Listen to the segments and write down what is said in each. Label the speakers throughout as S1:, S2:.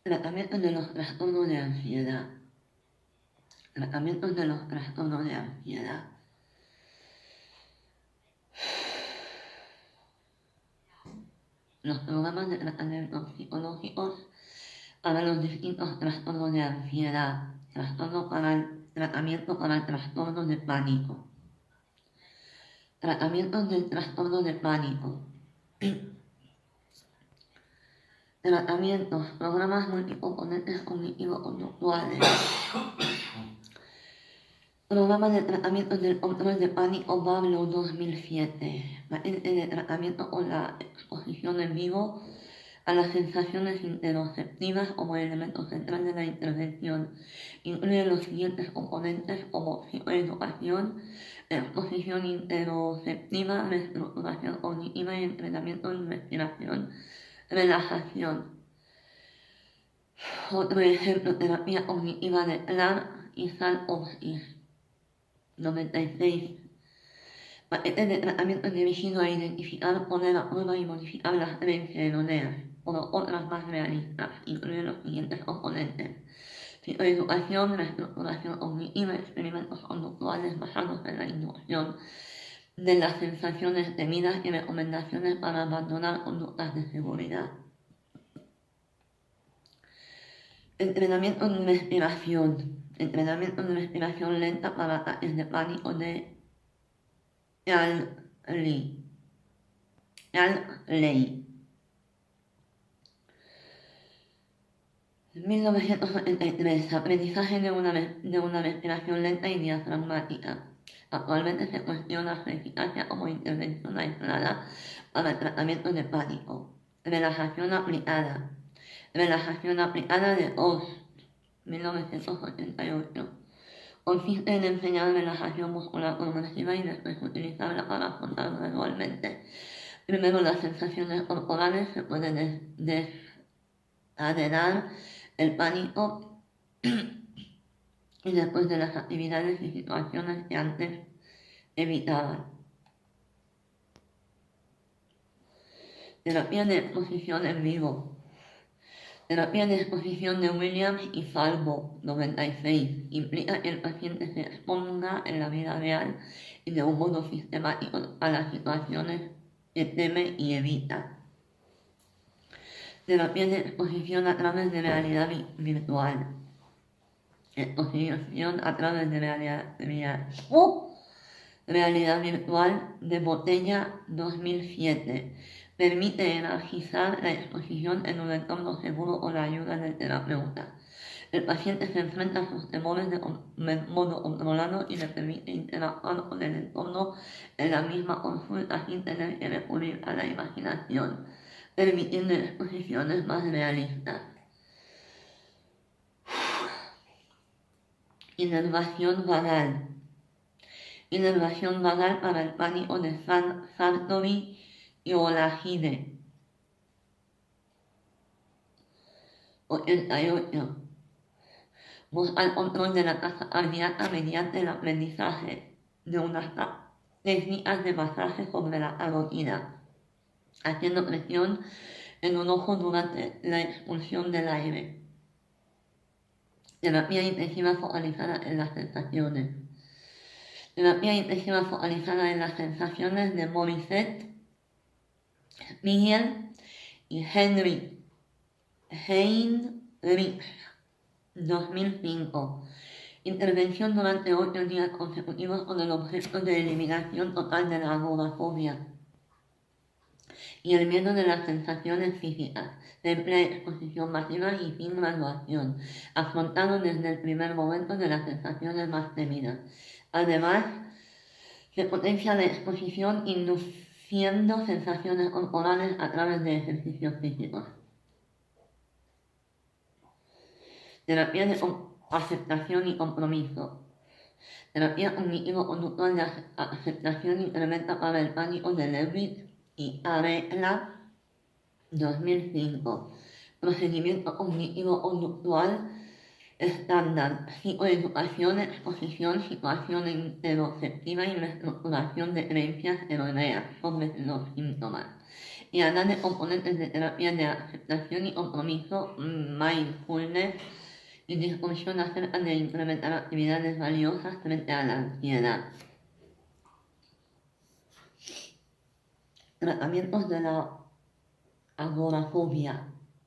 S1: Tratamiento de los trastornos de ansiedad. Tratamiento de los trastornos de ansiedad. Los programas de tratamiento psicológicos para los distintos trastornos de ansiedad, tratamiento para el trastorno de pánico, tratamiento del trastorno de pánico, tratamientos, programas multicomponentes cognitivo-conductuales, programa de tratamiento del control de pánico Pablo 2007, patente de tratamiento con la exposición en vivo a las sensaciones interoceptivas como elemento central de la intervención. Incluye los siguientes componentes como psicoeducación, exposición interoceptiva, reestructuración cognitiva y entrenamiento en respiración, relajación. Otro ejemplo, terapia cognitiva de Clark y Salkowski. 96. Paquetes de tratamiento dirigido a identificar, poner a prueba y modificar las creencias erróneas, como otras más realistas, incluyen los siguientes componentes: psicoeducación, reestructuración cognitiva, experimentos conductuales basados en la inducción de las sensaciones temidas y recomendaciones para abandonar conductas de seguridad. Entrenamiento de respiración lenta para ataques de pánico de Charles Ley. 1973. Aprendizaje de una respiración lenta y diafragmática. Actualmente se cuestiona su eficacia como intervención aislada para el tratamiento de pánico. Relajación aplicada. Relajación aplicada de Oz, 1988. Consiste en enseñar relajación muscular progresiva y después utilizarla para afrontar gradualmente. Primero las sensaciones corporales se pueden desencadenar el pánico y después de las actividades y situaciones que antes evitaban. Terapia de exposición en vivo. Terapia de exposición de Williams y Falbo, 96. Implica que el paciente se exponga en la vida real y de un modo sistemático a las situaciones que teme y evita. Terapia de exposición a través de realidad virtual. Exposición a través de realidad virtual de Botella 2007. Permite analizar la exposición en un entorno seguro con la ayuda del terapeuta. El paciente se enfrenta a sus temores de modo controlado y le permite interactuar con el entorno en la misma consulta sin tener que recurrir a la imaginación, permitiendo exposiciones más realistas. Inervación vagal. Inervación vagal para el pánico de Sartori y Olajide. 88. Busca el control de la tasa cardíaca mediante el aprendizaje de unas técnicas de masaje sobre la carótida, haciendo presión en un ojo durante la expulsión del aire. Terapia intensiva focalizada en las sensaciones. Terapia intensiva focalizada en las sensaciones de Morissette, Miguel y Heinrich, 2005. Intervención durante 8 días consecutivos con el objeto de eliminación total de la agorafobia y el miedo de las sensaciones físicas. Se emplea exposición masiva y sin graduación, afrontado desde el primer momento de las sensaciones más temidas. Además, se potencia la exposición induciendo sensaciones corporales a través de ejercicios físicos. Terapia de aceptación y compromiso. Terapia cognitivo-conductual de aceptación incrementa para el pánico de Levitt y Arela, 2005. Procedimiento cognitivo-conductual estándar, psicoeducación, exposición, situación interoceptiva y reestructuración de creencias erróneas sobre los síntomas. y hablan de componentes de terapia de aceptación y compromiso, mindfulness y discusión acerca de implementar actividades valiosas frente a la ansiedad. Tratamientos de la agorafobia.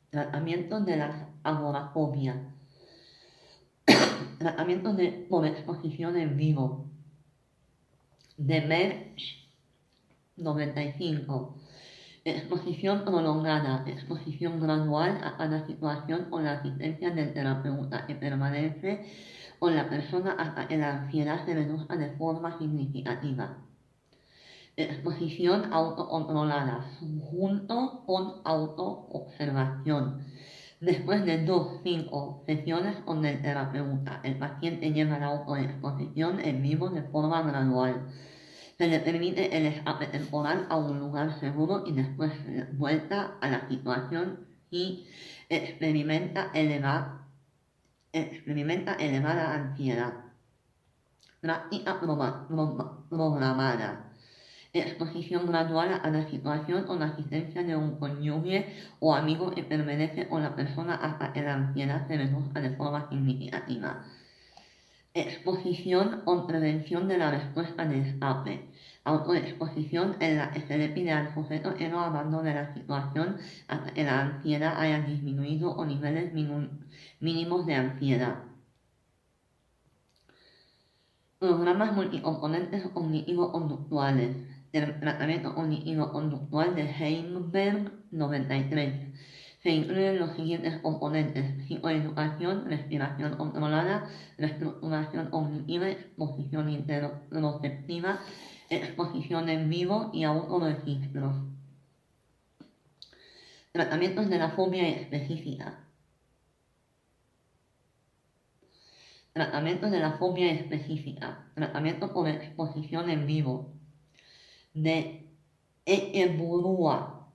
S1: Tratamientos de la agorafobia. Tratamientos por exposición en vivo. De Merch 95. Exposición prolongada, exposición gradual a cada situación con la asistencia del terapeuta que permanece con la persona hasta que la ansiedad se reduzca de forma significativa. Exposición autocontrolada, junto con autoobservación. Después de 2-5 sesiones con el terapeuta, el paciente lleva la autoexposición en vivo de forma gradual. Se le permite el escape temporal a un lugar seguro y después vuelta a la situación y experimenta elevada ansiedad. Práctica programada. Exposición gradual a la situación con la asistencia de un cónyuge o amigo que permanece con la persona hasta que la ansiedad se reduzca de forma significativa. Exposición o prevención de la respuesta de escape. Autoexposición en la que se le pide al sujeto que no abandone la situación hasta que la ansiedad haya disminuido o niveles mínimos de ansiedad. Programas multicomponentes cognitivo-conductuales. El tratamiento cognitivo-conductual de Heimberg 93. Se incluyen los siguientes componentes: psicoeducación, respiración controlada, reestructuración cognitiva, exposición interoceptiva, exposición en vivo y autorregistros. Tratamientos de la fobia específica. Tratamientos de la fobia específica. Tratamiento por exposición en vivo. De Ekeburua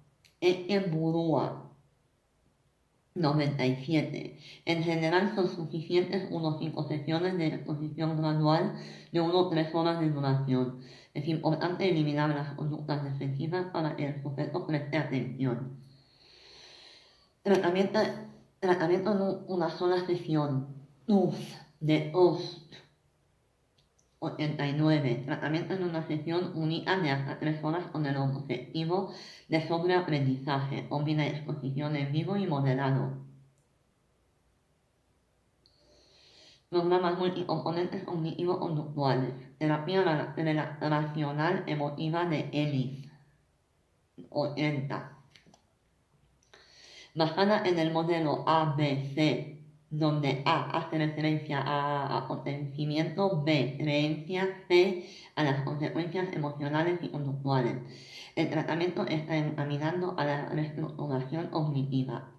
S1: 97. En general son suficientes unos 5 sesiones de exposición gradual de 1 o 3 horas de duración. Es importante eliminar las conductas defensivas para que el sujeto preste atención. Tratamiento en una sola sesión. De OST 89. Tratamiento en una sesión única de hasta 3 horas con el objetivo de sobreaprendizaje. Combina exposición en vivo y moderado. Programas multicomponentes cognitivo-conductuales. Terapia relacional emotiva de Ellis 80. Basada en el modelo ABC, donde A hace referencia a acontecimiento, B, creencias, C, a las consecuencias emocionales y conductuales. El tratamiento está encaminando a la reestructuración cognitiva.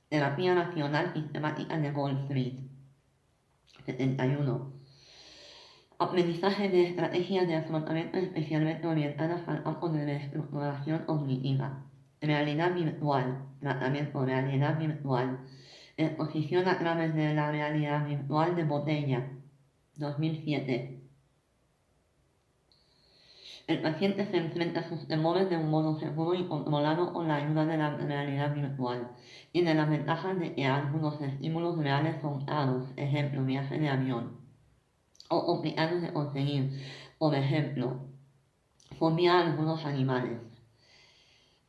S1: Terapia racional sistemática de Goldfried 71. Aprendizaje de estrategias de afrontamiento especialmente orientadas al campo de reestructuración cognitiva. Realidad virtual. Tratamiento realidad virtual. Exposición a través de la realidad virtual de Botella 2007. El paciente se enfrenta a sus temores de un modo seguro y controlado con la ayuda de la realidad virtual. Tiene la ventaja de que algunos estímulos reales son claros, ejemplo, viaje de avión, o complicados de conseguir, por ejemplo, fobia a algunos animales.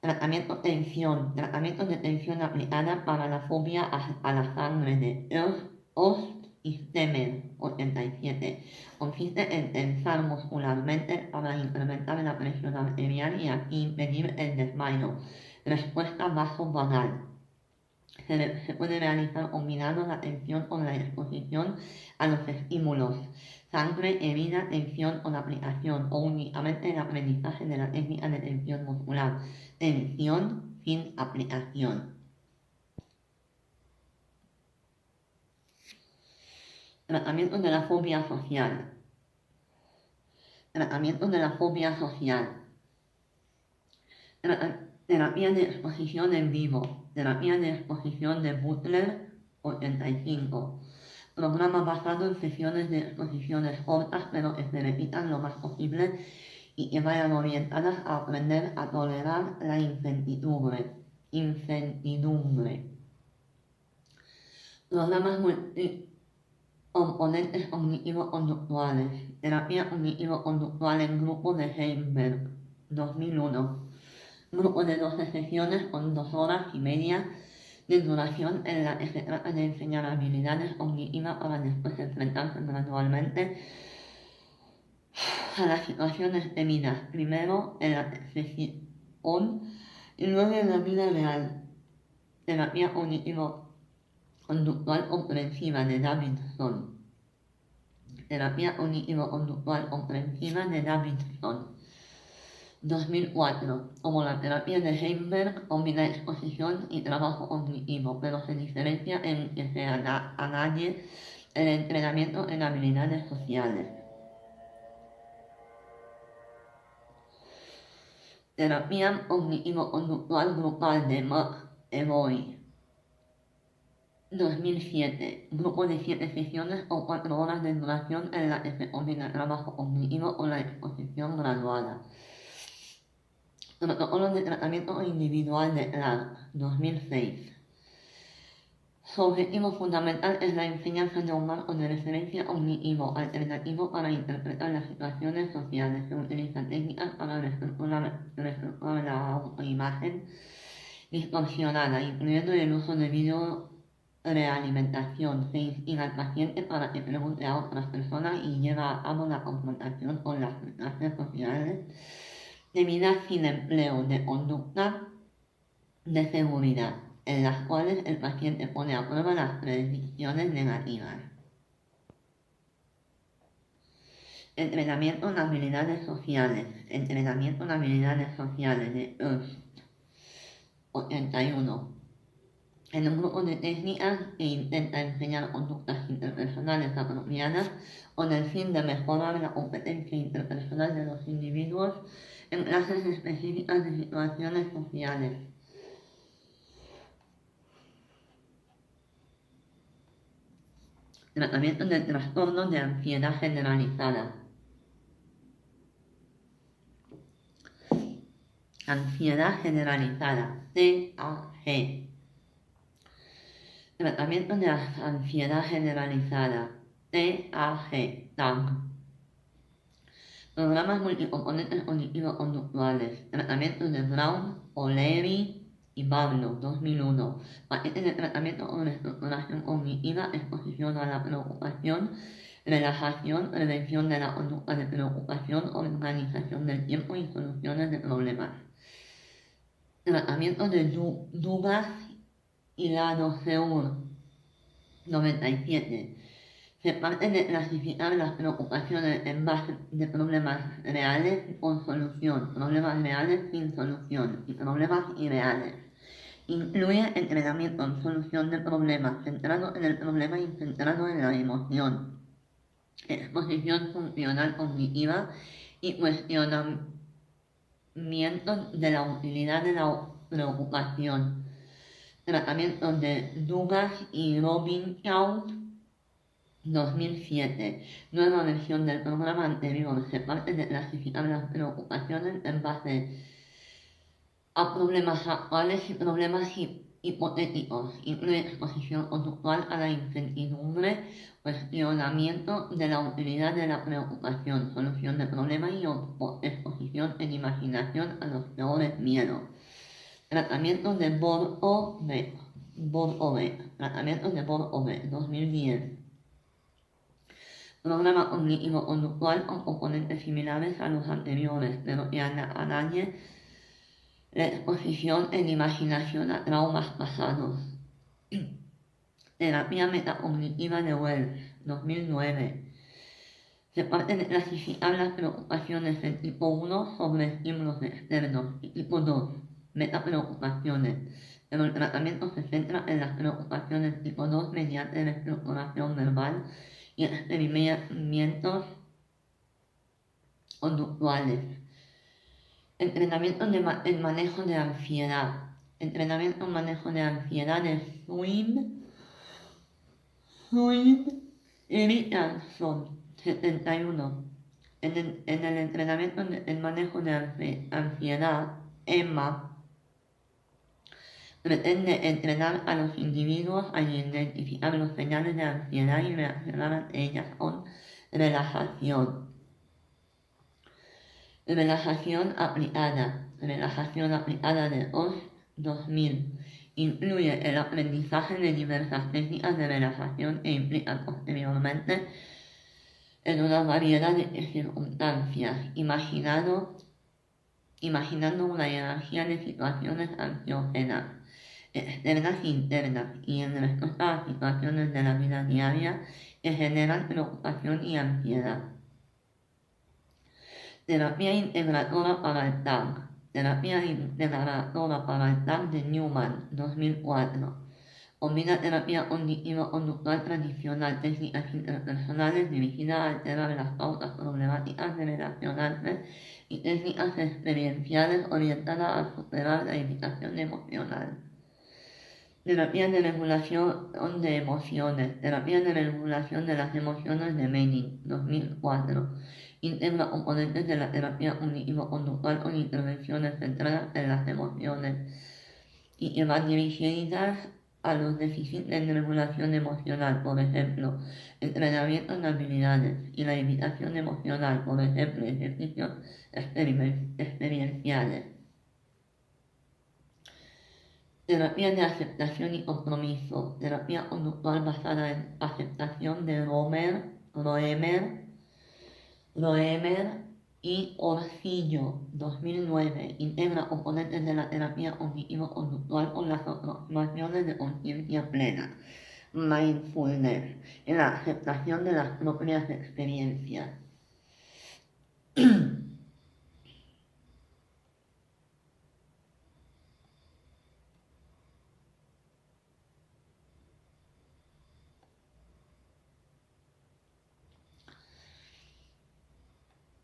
S1: Tratamiento de tensión aplicada para la fobia a la sangre de Ost y Stemmer 87. Consiste en tensar muscularmente para incrementar la presión arterial y así impedir el desmayo. Respuesta vasovagal. Se puede realizar combinando la tensión con la exposición a los estímulos. Sangre, herida, tensión con aplicación o únicamente el aprendizaje de la técnica de tensión muscular. Tensión sin aplicación. Tratamiento de la fobia social. Tratamiento de la fobia social. Terapia de exposición en vivo. Terapia de exposición de Butler 85. Programa basado en sesiones de exposiciones cortas pero que se repitan lo más posible y que vayan orientadas a aprender a tolerar la incertidumbre. Programas multicomponentes cognitivo-conductuales. Terapia cognitivo-conductual en grupo de Heimberg, 2001. Grupo de 12 sesiones con 2 horas y media de duración en la que se trata de enseñar habilidades cognitivas para después enfrentarse gradualmente a las situaciones de vida, primero en la sesión y luego en la vida real. Terapia cognitivo-conductual comprensiva de Davidson. Terapia cognitivo-conductual comprensiva de Davidson, 2004. Como la terapia de Heimberg, combina exposición y trabajo cognitivo, pero se diferencia en que se añade el entrenamiento en habilidades sociales. Terapia cognitivo-conductual grupal de McEvoy, 2007. Grupo de 7 sesiones o 4 horas de duración en la que se combina trabajo cognitivo con la exposición graduada. Protocolo de tratamiento individual de Clark, 2006. Su objetivo fundamental es la enseñanza de un marco de referencia cognitivo alternativo para interpretar las situaciones sociales. Se utilizan técnicas para reestructurar la autoimagen distorsionada, incluyendo el uso de videorealimentación. Se instiga al paciente para que pregunte a otras personas y lleva a cabo la confrontación con las clases sociales de vida sin empleo, de conducta de seguridad, en las cuales el paciente pone a prueba las predicciones negativas. Entrenamiento en habilidades sociales. Entrenamiento en habilidades sociales de Ernst, 81. En un grupo de técnicas que intenta enseñar conductas interpersonales apropiadas con el fin de mejorar la competencia interpersonal de los individuos en clases específicas de situaciones sociales. Tratamiento del trastorno de ansiedad generalizada. Ansiedad generalizada, TAG. Tratamiento de ansiedad generalizada, TAG. Programas multicomponentes cognitivo-conductuales. Tratamiento de Brown, O'Leary y Barlow, 2001. Paquete de tratamiento con reestructuración cognitiva, exposición a la preocupación, relajación, prevención de la conducta de preocupación, organización del tiempo y soluciones de problemas. Tratamiento de Dugas y Ladoseur, 97. Se parte de clasificar las preocupaciones en base de problemas reales con solución, problemas reales sin solución y problemas irreales. Incluye entrenamiento en solución de problemas centrado en el problema y centrado en la emoción, exposición funcional cognitiva y cuestionamiento de la utilidad de la preocupación. Tratamiento de Douglas y Robinson, 2007. Nueva versión del programa anterior. Se parte de clasificar las preocupaciones en base a problemas actuales y problemas hipotéticos. Incluye exposición conductual a la incertidumbre, cuestionamiento de la utilidad de la preocupación, solución de problemas y exposición en imaginación a los peores miedos. Tratamiento de Borg-Ove. Tratamiento de Borg-Ove, 2010. Programa cognitivo-conductual con componentes similares a los anteriores, pero que añade la exposición en imaginación a traumas pasados. Terapia metacognitiva de Wells, 2009. Se parte de clasificar las preocupaciones en tipo 1 sobre estímulos externos y tipo 2, metapreocupaciones, pero el tratamiento se centra en las preocupaciones tipo 2 mediante la estructuración verbal y experimentos conductuales. Entrenamiento en manejo de ansiedad. Entrenamiento en manejo de ansiedad de Swin y Richardson, 71. En el entrenamiento en manejo de ansiedad, EMMA pretende entrenar a los individuos a identificar los señales de ansiedad y reaccionar ante ellas con relajación. Relajación aplicada de OSH 2000. Incluye el aprendizaje de diversas técnicas de relajación e implica posteriormente en una variedad de circunstancias, imaginando una jerarquía de situaciones ansiógenas, externas e internas, y en respuesta a situaciones de la vida diaria que generan preocupación y ansiedad. Terapia integradora para el TAG. Terapia integradora para el TAG de Newman, 2004. Combina terapia cognitivo-conductual tradicional, técnicas interpersonales dirigidas a alterar las pautas problemáticas de relacionarse y técnicas experienciales orientadas a superar la irritación emocional. Terapia de regulación de emociones. Terapia de regulación de las emociones de Manning, 2004. Integra componentes de la terapia cognitivo-conductual con intervenciones centradas en las emociones y que van dirigidas a los déficits de regulación emocional, por ejemplo, entrenamiento de habilidades, y la evitación emocional, por ejemplo, ejercicios experienciales. Terapia de aceptación y compromiso. Terapia conductual basada en aceptación de Roemer y Orsillo, 2009. Integra componentes de la terapia cognitivo-conductual con las aproximaciones de conciencia plena, mindfulness, en la aceptación de las propias experiencias.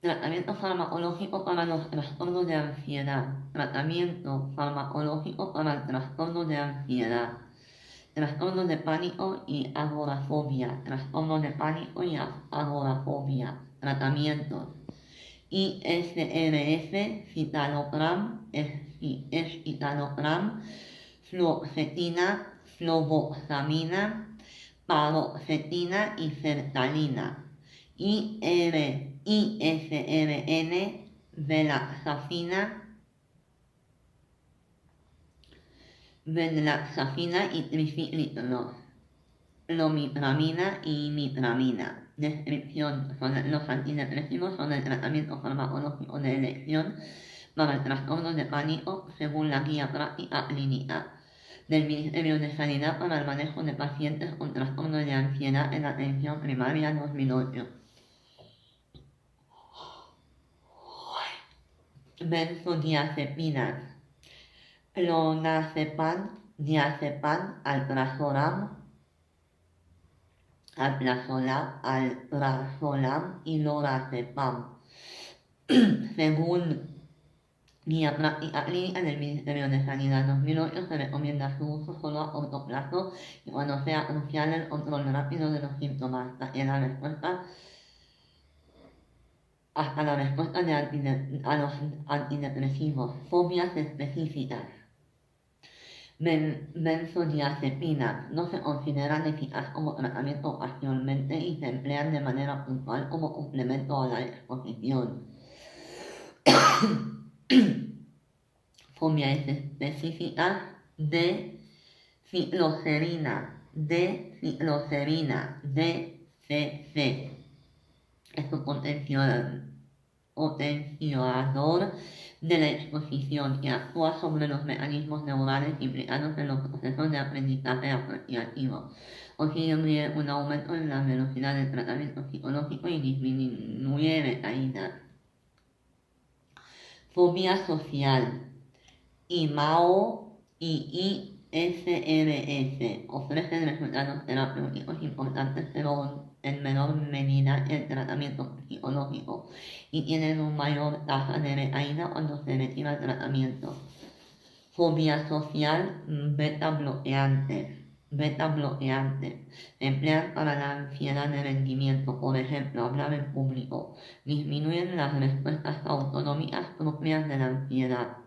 S1: Tratamiento farmacológico para los trastornos de ansiedad. Tratamiento farmacológico para el trastorno de ansiedad. Trastornos de pánico y agorafobia. Trastornos de pánico y agorafobia. Tratamientos. ISRS, citalopram, escitalopram, fluoxetina, fluvoxamina, paroxetina y sertralina. ISRN, venlaxafina y triciclitos, lomipramina y imipramina. Descripción: los antidepresivos son el tratamiento farmacológico de elección para el trastorno de pánico según la guía práctica clínica del Ministerio de Sanidad para el manejo de pacientes con trastorno de ansiedad en atención primaria, 2008. Benzodiazepinas. Clonazepam, diazepam, alprazolam y lorazepam. Según guía práctica clínica del Ministerio de Sanidad 2008, se recomienda su uso solo a corto plazo y cuando sea crucial el control rápido de los síntomas, hasta la respuesta a los antidepresivos. Fobias específicas. Benzodiazepinas no se consideran eficaces como tratamiento ocasionalmente y se emplean de manera puntual como complemento a la exposición. Fobias específicas de cicloserina, DCC. Es un potenciador de la exposición y actúa sobre los mecanismos neurales implicados en los procesos de aprendizaje asociativo. Consigue un aumento en la velocidad del tratamiento psicológico y disminuye recaídas. Fobia social. IMAO y ISRS ofrecen resultados terapéuticos importantes, pero en menor medida el tratamiento psicológico, y tienen una mayor tasa de recaída cuando se retira el tratamiento. Fobia social, beta bloqueantes. beta bloqueantes se emplean para la ansiedad de rendimiento, por ejemplo, hablar en público, disminuyen las respuestas autonómicas propias de la ansiedad.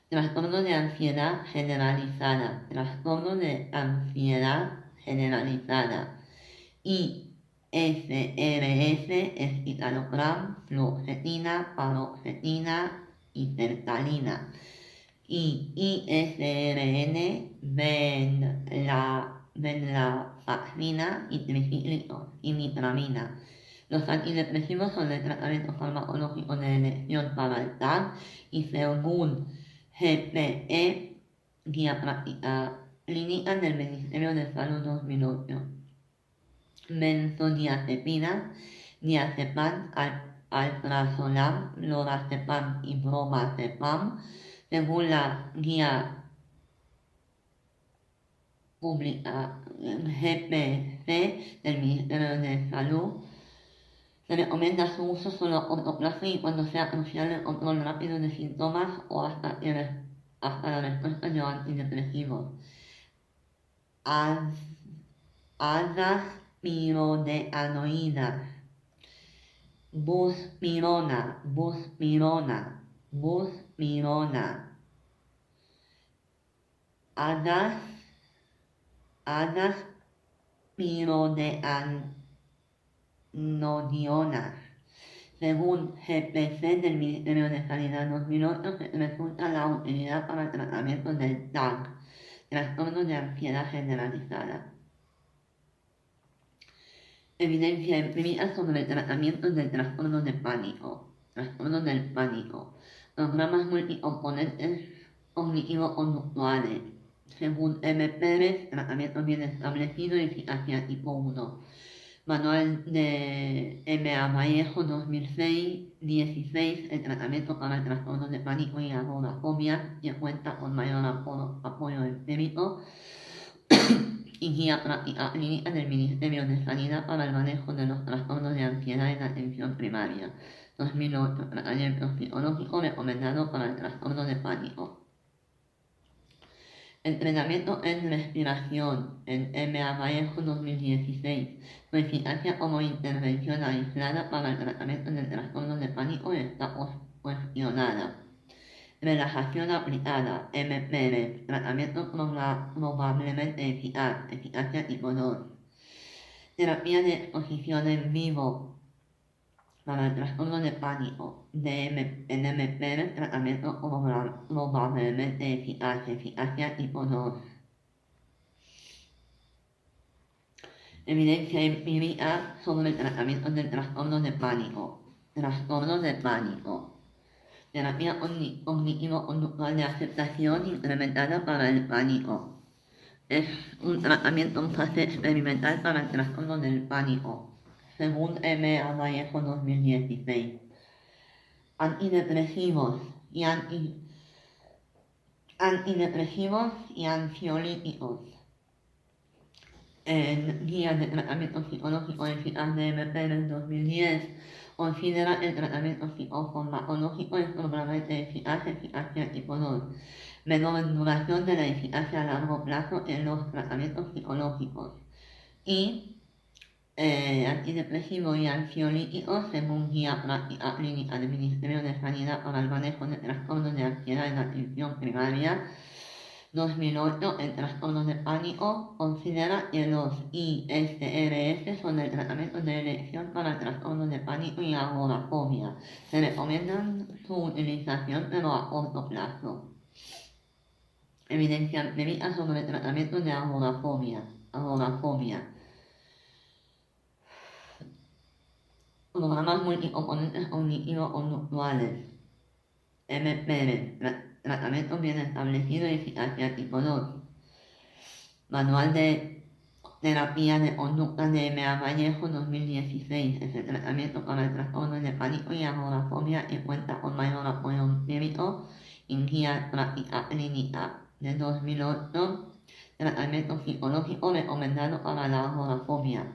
S1: Trastorno de ansiedad generalizada, trastorno de ansiedad generalizada, ISRS, escitalopram, fluoxetina, paroxetina y sertralina. Y ISRN, venlafaxina y tricíclicos y nitramina. Los antidepresivos son el tratamiento farmacológico de elección para el TAC y según GPE, Guía Práctica Clínica del Ministerio de Salud 2008. Benzodiazepina, diazepam, alprazolam, lorazepam y bromazepam, según la guía pública GPC del Ministerio de Salud. Se recomienda su uso solo a corto plazo y cuando sea crucial el control rápido de síntomas o hasta la respuesta de los antidepresivos. Azaspirodeanoína, buspirona, azaspirodeanodiona. Según GPC del Ministerio de Sanidad 2008, resulta la utilidad para el tratamiento del TAG, trastorno de ansiedad generalizada. Evidencia empírica sobre el tratamiento del trastorno de pánico, trastorno del pánico, programas multicomponentes cognitivo-conductuales. Según M. Pérez, tratamiento bien establecido y eficacia tipo 1. Manual de M.A. Vallejo 2006-16, el tratamiento para el trastorno de pánico y agorafobia, que cuenta con mayor apoyo empírico y guía práctica clínica del Ministerio de Sanidad para el manejo de los trastornos de ansiedad en la atención primaria. 2008, tratamiento psicológico recomendado para el trastorno de pánico. Entrenamiento en respiración en M.A. Vallejo 2016. Su eficacia como intervención aislada para el tratamiento del trastorno de pánico está cuestionada. Relajación aplicada, M. Pérez, tratamiento probablemente eficaz, eficacia tipo 2. Terapia de exposición en vivo para el trastorno de pánico, en M. Pérez, tratamiento probablemente eficaz, eficacia tipo 2. Evidencia empírica sobre el tratamiento del trastorno de pánico. Trastorno de pánico. Terapia cognitivo-conductual de aceptación implementada para el pánico. Es un tratamiento en fase experimental para el trastorno del pánico, según M.A. Vallejo 2016. Antidepresivos y ansiolíticos. En Guía de Tratamiento Psicológico Eficaz de M. Pérez 2010, considera el tratamiento psicofarmacológico es probablemente eficaz, eficacia tipo 2. Menor duración de la eficacia a largo plazo en los tratamientos psicológicos. Y antidepresivos y ansiolíticos según Guía Práctica Clínica del Ministerio de Sanidad para el manejo de trastornos de ansiedad en la atención primaria. 2008, el trastorno de pánico considera que los ISRS son el tratamiento de elección para el trastorno de pánico y agorafobia. Se recomiendan su utilización pero a corto plazo. Evidencia empírica sobre el tratamiento de agorafobia. Programas multicomponentes cognitivo-conductuales. M. Pérez, tratamiento bien establecido y eficacia tipo 2. Manual de terapia de conducta de M.A. Vallejo 2016. Es el tratamiento para el trastorno de pánico y agorafobia y cuenta con mayor apoyo empírico en Guía Práctica Clínica de 2008. Tratamiento psicológico recomendado para la agorafobia.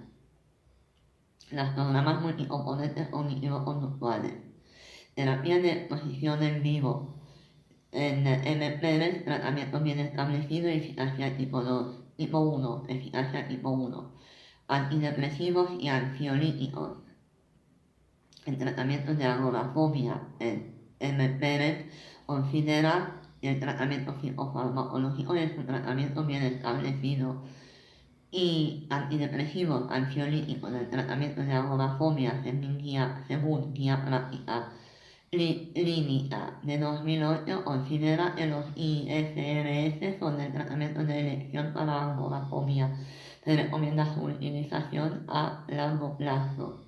S1: Los programas multicomponentes cognitivo-conductuales. Terapia de exposición en vivo. En MPV, tratamiento bien establecido y eficacia tipo 2, tipo 1, eficacia tipo 1. Antidepresivos y ansiolíticos. El tratamiento de agorafobia, el MPV, considera el tratamiento psicofarmacológico es un tratamiento bien establecido y antidepresivos, ansiolíticos, el tratamiento de agorafobia según guía práctica clínica de 2008 considera que los ISRS son el tratamiento de elección para agorafobia. Se recomienda su utilización a largo plazo.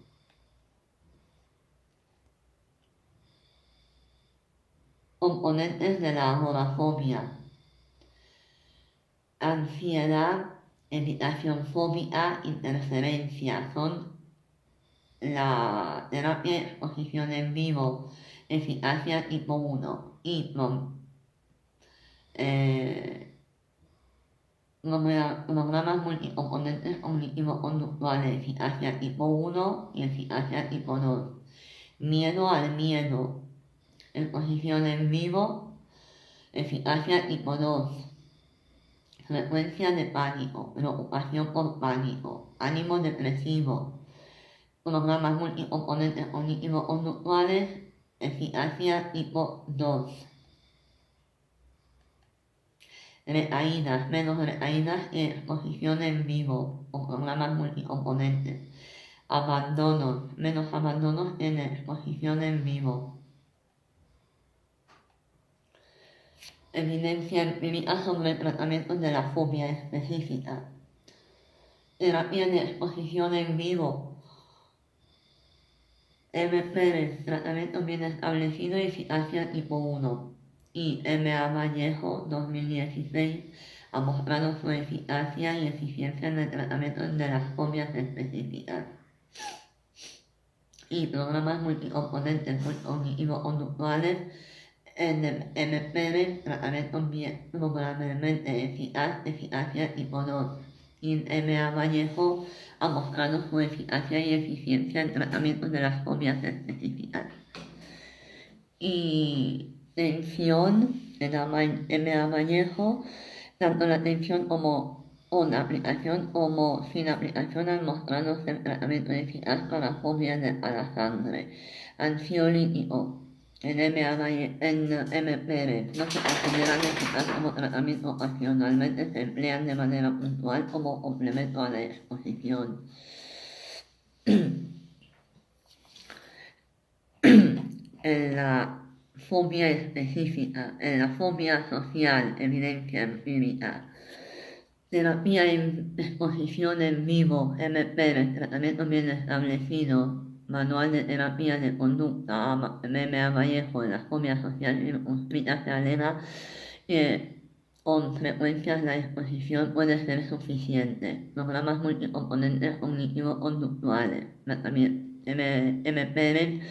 S1: Componentes de la agorafobia: ansiedad, evitación fóbica, interferencia. Son la terapia de exposición en vivo, eficacia tipo 1 y programas multicomponentes cognitivo-conductuales, eficacia tipo 1 y eficacia tipo 2. Miedo al miedo, exposición en vivo, eficacia tipo 2. Frecuencia de pánico, preocupación por pánico, ánimo depresivo, programas multicomponentes cognitivo-conductuales, eficacia tipo 2. Recaídas, menos recaídas que exposición en vivo, con programas multicomponentes. Abandonos, menos abandonos en exposición en vivo. Evidencia empírica sobre tratamientos de la fobia específica. Terapia de exposición en vivo. MPV, tratamiento bien establecido y eficacia tipo 1. Y M.A. Vallejo, 2016, ha mostrado su eficacia y eficiencia en el tratamiento de las fobias específicas. Y programas multicomponentes cognitivo-conductuales en el MPV, tratamiento bien probablemente eficaz, eficacia tipo 2. Y M.A. Vallejo ha mostrado su eficacia y eficiencia en tratamiento de las fobias específicas. Y tensión en M.A. Vallejo, tanto la tensión como con aplicación como sin aplicación han mostrado ser tratamiento eficaz para fobias de la sangre. Ansiolítico en MPV no se consideran eficaz como tratamiento ocasionalmente, se emplean de manera puntual como complemento a la exposición. En la fobia específica, en la fobia social, evidencia empírica. Terapia en exposición en vivo, MPV, tratamiento bien establecido, manual de terapia de conducta, M.A. Vallejo, en la fobia social circunscrita se alega que con frecuencia la exposición puede ser suficiente. Programas multicomponentes cognitivo-conductuales, MPV,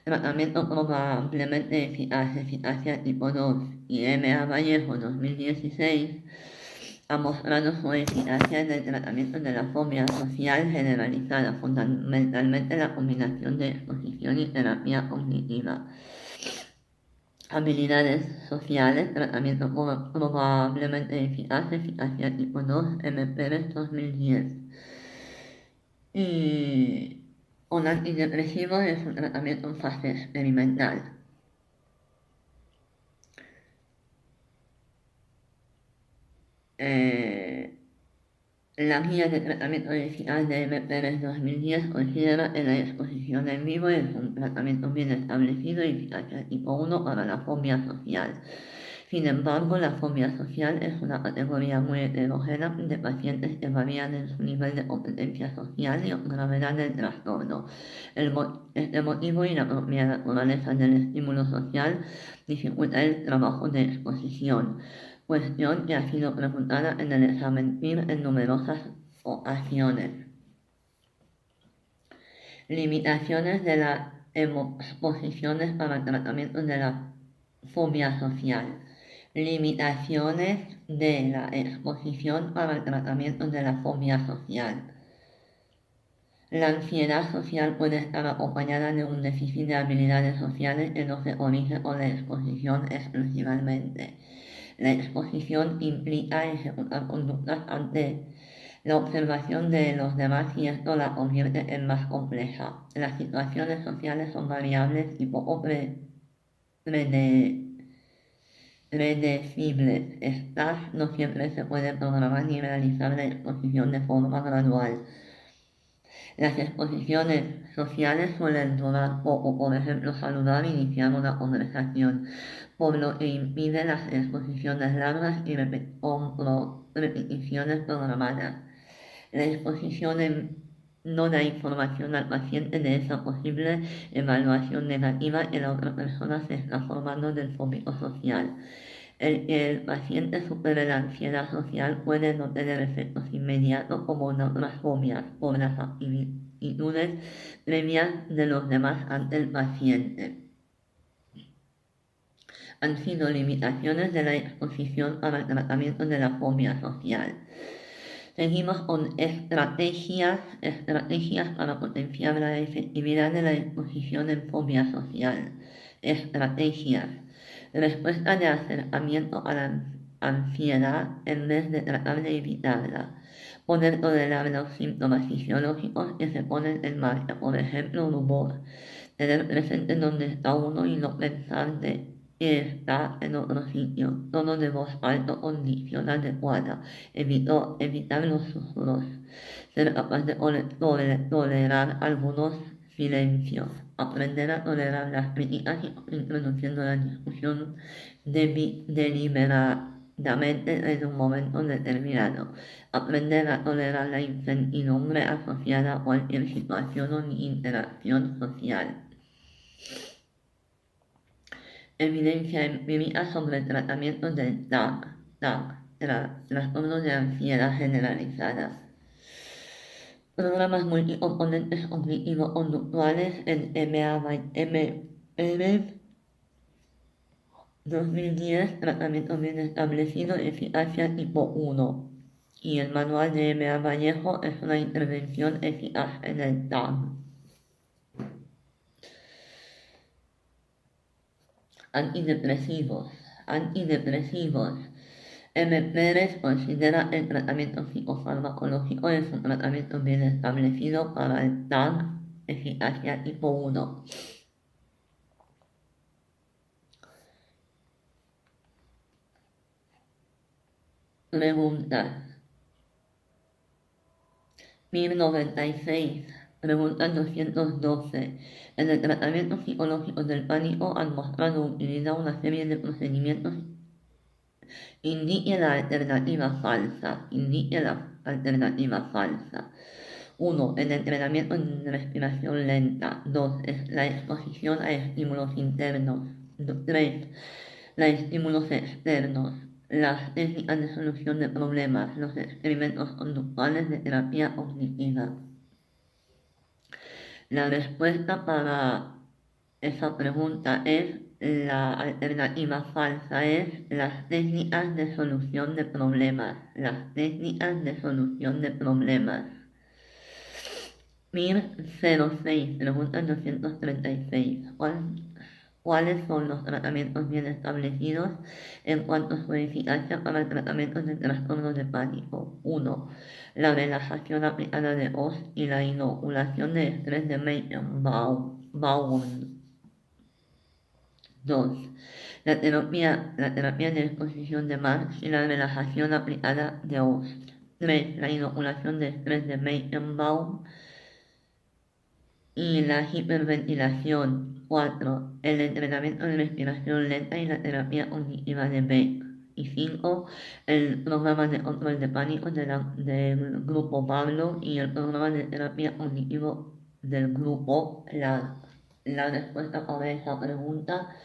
S1: tratamiento probablemente eficaz, eficacia tipo 2. Y M.A. Vallejo, 2016, ha mostrado su eficacia en el tratamiento de la fobia social generalizada, fundamentalmente la combinación de exposición y terapia cognitiva. Habilidades sociales, tratamiento probablemente eficaz, eficacia tipo 2, MPV 2010. Y un antidepresivo es un tratamiento en fase experimental. La guía de tratamiento eficaz de MPV 2010 considera que la exposición en vivo es un tratamiento bien establecido y eficacia tipo 1 para la fobia social. Sin embargo, la fobia social es una categoría muy heterogénea de pacientes que varían en su nivel de competencia social y gravedad del trastorno. Este motivo y la propia naturaleza del estímulo social dificulta el trabajo de exposición, cuestión que ha sido preguntada en el examen PIR en numerosas ocasiones. Limitaciones de las exposiciones para el tratamiento de la fobia social. Limitaciones de la exposición para el tratamiento de la fobia social. La ansiedad social puede estar acompañada de un déficit de habilidades sociales que no se corrige con la exposición exclusivamente. La exposición implica ejecutar conductas ante la observación de los demás y esto la convierte en más compleja. Las situaciones sociales son variables y poco predecibles. Estas no siempre se puede programar ni realizar la exposición de forma gradual. Las exposiciones sociales suelen durar poco, por ejemplo, saludar e iniciar una conversación, por lo que impide las exposiciones largas y repeticiones programadas. La exposición no da información al paciente de esa posible evaluación negativa que la otra persona se está formando del fóbico social. El que el paciente supere la ansiedad social puede no tener efectos inmediatos como en otras fobias por las actitudes previas de los demás ante el paciente. Han sido limitaciones de la exposición para el tratamiento de la fobia social. Seguimos con estrategias para potenciar la efectividad de la exposición en fobia social. Estrategias. Respuesta de acercamiento a la ansiedad en vez de tratar de evitarla. Poder tolerar los síntomas fisiológicos que se ponen en marcha, por ejemplo, el humor. Tener presente dónde está uno y no pensar de que está en otro sitio. Tono de voz alto con dicción adecuada. Evitar los susurros. Ser capaz de tolerar algunos silencios. Aprender a tolerar las críticas introduciendo la discusión deliberadamente desde un momento determinado. Aprender a tolerar la incertidumbre asociada a cualquier situación o interacción social. Evidencia empírica sobre el tratamiento del trastorno de ansiedad generalizada. Programas multicomponentes cognitivo-conductuales en MM 2010, tratamiento bien establecido, eficacia tipo 1. Y el manual de M.A. Vallejo es una intervención eficaz en el TAM. Antidepresivos. M. Pérez considera el tratamiento psicofarmacológico es un tratamiento bien establecido para el TAM, eficacia tipo 1. Preguntas. 1096. Pregunta 212. En el tratamiento psicológico del pánico han mostrado utilizar una serie de procedimientos. Indique la alternativa falsa. 1. El entrenamiento en respiración lenta. 2. La exposición a estímulos internos. 3. Los estímulos externos. Las técnicas de solución de problemas. Los experimentos conductuales de terapia cognitiva. La respuesta para esa pregunta es la alternativa falsa, es las técnicas de solución de problemas. 1006, pregunta 236. ¿Cuáles son los tratamientos bien establecidos en cuanto a su eficacia para el tratamiento del trastorno de pánico? 1. La relajación aplicada de Oz y la inoculación de estrés de Baum. 2. La terapia de exposición de Marx y la relajación aplicada de Oz. 3. La inoculación de estrés de Baum y la hiperventilación. 4. El entrenamiento de respiración lenta y la terapia cognitiva de Beck. Y 5. El programa de control de pánico del grupo Pablo y el programa de terapia cognitivo del grupo LAD. La respuesta para esa pregunta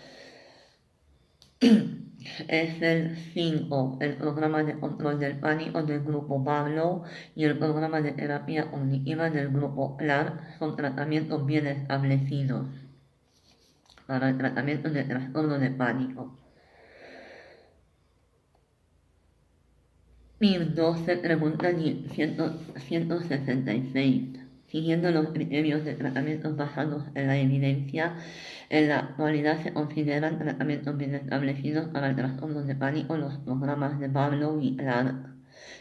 S1: es el 5, el programa de control del pánico del grupo Pablo y el programa de terapia cognitiva del grupo CLAR son tratamientos bien establecidos para el tratamiento de trastorno de pánico. 1012, pregunta 166. Siguiendo los criterios de tratamientos basados en la evidencia, en la actualidad se consideran tratamientos bien establecidos para el trastorno de pánico los programas de Pavlov y Clark.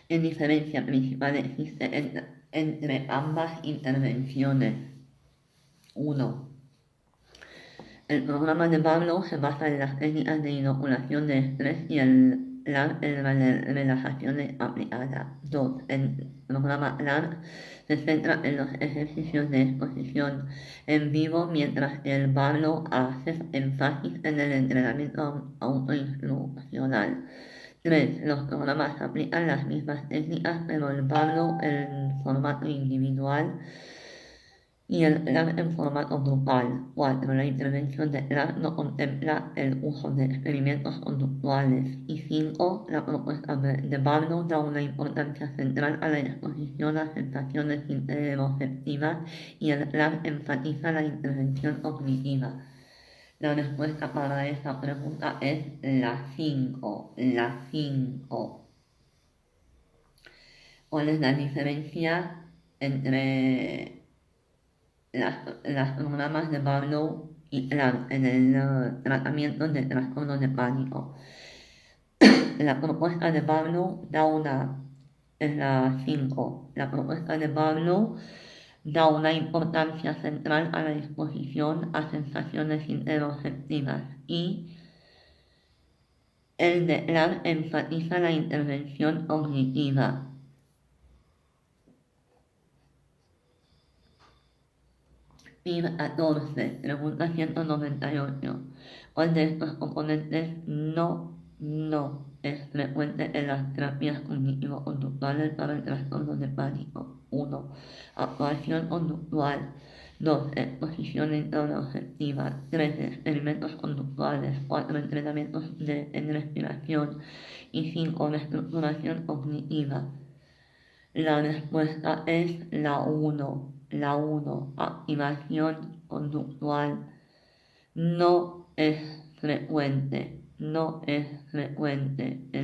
S1: La diferencia principal existe entre ambas intervenciones. 1. El programa de Pavlov se basa en las técnicas de inoculación de estrés y la relajación aplicada. 2. El programa LARC se centra en los ejercicios de exposición en vivo, mientras el Pavlov hace énfasis en el entrenamiento autoinstruccional. 3. Los programas aplican las mismas técnicas, pero el Pavlov en formato individual y el LARC en formato grupal. 4. La intervención de LARC no contempla el uso de experimentos conductuales. Y 5. La propuesta de Pavlov da una importancia central a la exposición a sensaciones interoceptivas y el LARC enfatiza la intervención cognitiva. La respuesta para esta pregunta es la 5. La 5. ¿Cuál es la diferencia entre las programas de Pavlov y LARC en el tratamiento de trastorno de pánico? La propuesta de Pavlov es la 5. La propuesta de Pavlov da una importancia central a la exposición a sensaciones interoceptivas y el de LARC enfatiza la intervención cognitiva. PIR 14, pregunta 198. ¿Cuál de estos componentes no es frecuente en las terapias cognitivo-conductuales para el trastorno de pánico? 1. Actuación conductual. 2. Exposición interoceptiva. 3. Experimentos conductuales. 4. Entrenamientos en respiración. Y 5. Reestructuración cognitiva. La respuesta es la 1. La 1. Activación conductual. No es frecuente en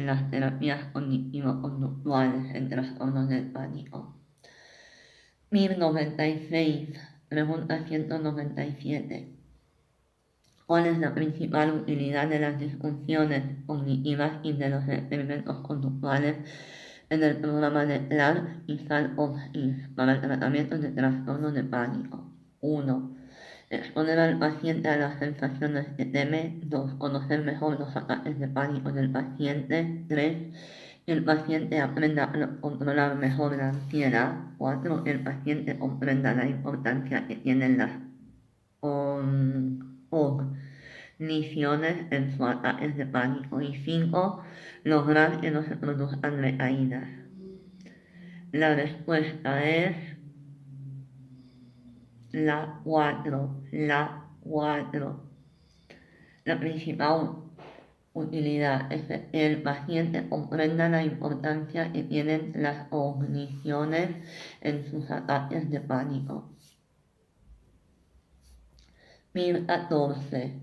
S1: las terapias cognitivo-conductuales en trastornos del pánico. 1096, pregunta 197. ¿Cuál es la principal utilidad de las disfunciones cognitivas y de los experimentos conductuales en el programa de LARC y SALT-OFIS para el tratamiento de trastornos de pánico? 1. Exponer al paciente a las sensaciones que teme. 2. Conocer mejor los ataques de pánico del paciente. 3. Que el paciente aprenda a controlar mejor la ansiedad. 4. Que el paciente comprenda la importancia que tienen las cogniciones en sus ataques de pánico. Y 5. Lograr que no se produzcan recaídas. La respuesta es la 4. La principal utilidad es que el paciente comprenda la importancia que tienen las cogniciones en sus ataques de pánico. PIR 14,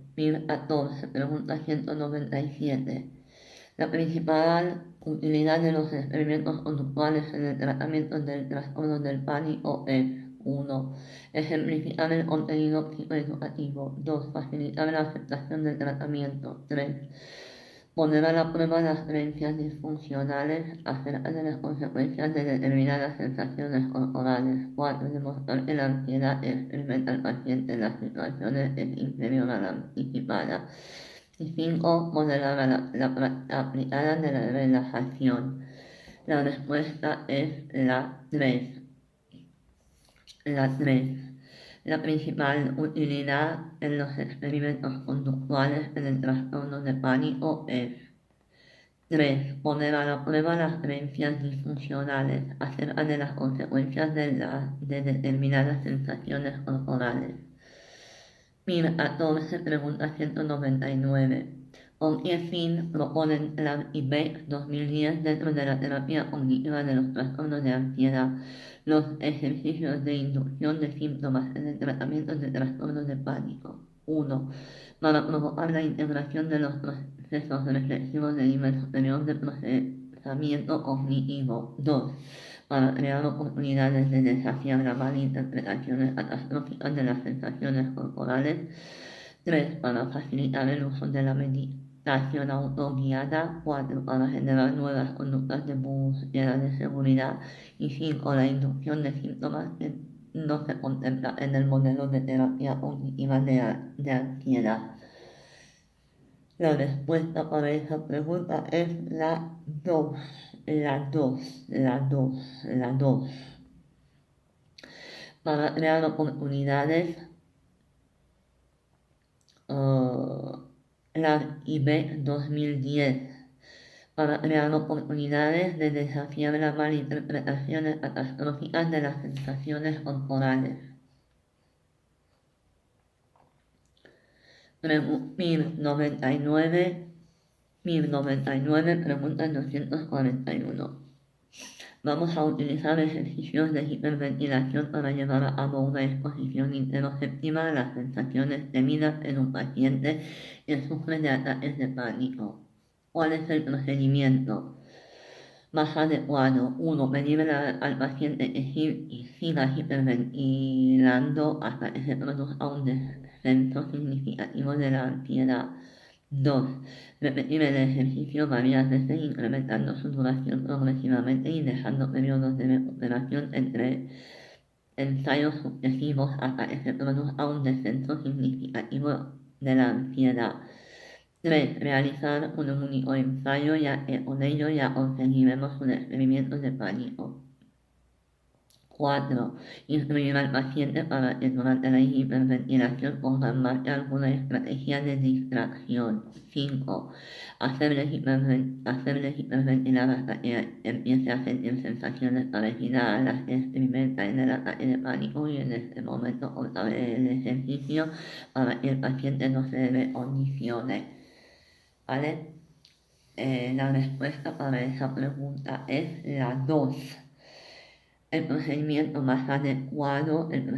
S1: pregunta 197. La principal utilidad de los experimentos conductuales en el tratamiento del trastorno del pánico es: 1. Ejemplificar el contenido psicoeducativo. 2. Facilitar la aceptación del tratamiento. 3. Poner a la prueba las creencias disfuncionales acerca de las consecuencias de determinadas sensaciones corporales. 4. Demostrar que la ansiedad que experimenta el paciente en las situaciones es inferior a la anticipada. Y 5. Modelar la práctica aplicada de la relajación. La respuesta es la 3. La principal utilidad en los experimentos conductuales en el trastorno de pánico es: 3. Poner a la prueba las creencias disfuncionales acerca de las consecuencias de determinadas sensaciones corporales. PIR 14, pregunta 199. ¿Con qué fin proponen Clark y Beck 2010 dentro de la terapia cognitiva de los trastornos de ansiedad los ejercicios de inducción de síntomas en el tratamiento de trastornos de pánico? 1. Para provocar la integración de los procesos reflexivos de nivel superior de procesamiento cognitivo. 2. Para crear oportunidades de desafiar las malinterpretaciones catastróficas de las sensaciones corporales. 3. Para facilitar el uso de la meditación autoguiada. 4. Para generar nuevas conductas de búsqueda de seguridad. Y 5. La inducción de síntomas que no se contempla en el modelo de terapia cognitiva de ansiedad. La respuesta para esa pregunta es la 2. Para crear oportunidades, la IB 2010. Para crear oportunidades de desafiar las malinterpretaciones catastróficas de las sensaciones corporales. 1099, pregunta 241. Vamos a utilizar ejercicios de hiperventilación para llevar a cabo una exposición interoceptiva a las sensaciones temidas en un paciente que sufre de ataques de pánico. ¿Cuál es el procedimiento más adecuado? 1. Pedir al paciente que siga hiperventilando hasta que se produzca un descenso significativo de la ansiedad. 2. Repetir el ejercicio varias veces, incrementando su duración progresivamente y dejando periodos de recuperación entre ensayos sucesivos hasta que se produzca un descenso significativo de la ansiedad. 3. Realizar un único ensayo, ya que con ello ya conseguiremos un experimento de pánico. 4. Instruir al paciente para que durante la hiperventilación ponga en marcha alguna estrategia de distracción. 5. Hacerle hiperventilar hasta que empiece a sentir sensaciones parecidas a las que experimenta en el ataque de pánico y en este momento cortar el ejercicio para que el paciente no se recondicione. ¿Vale? La respuesta para esa pregunta es la 2. El procedimiento más adecuado en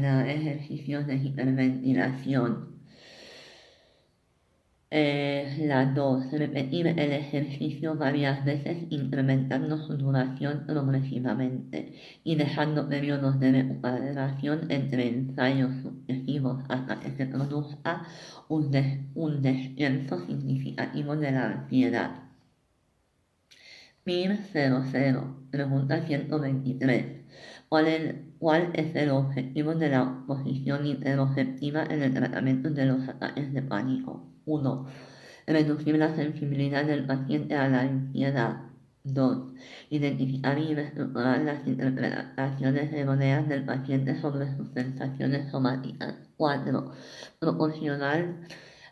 S1: ejercicios de hiperventilación. La 2. Repetir el ejercicio varias veces, incrementando su duración progresivamente y dejando periodos de recuperación entre ensayos sucesivos hasta que se produzca un descenso significativo de la ansiedad. PIR 00. Pregunta 123. ¿Cuál es el objetivo de la posición interoceptiva en el tratamiento de los ataques de pánico? 1. Reducir la sensibilidad del paciente a la ansiedad. 2. Identificar y reestructurar las interpretaciones erróneas del paciente sobre sus sensaciones somáticas. 4. Proporcionar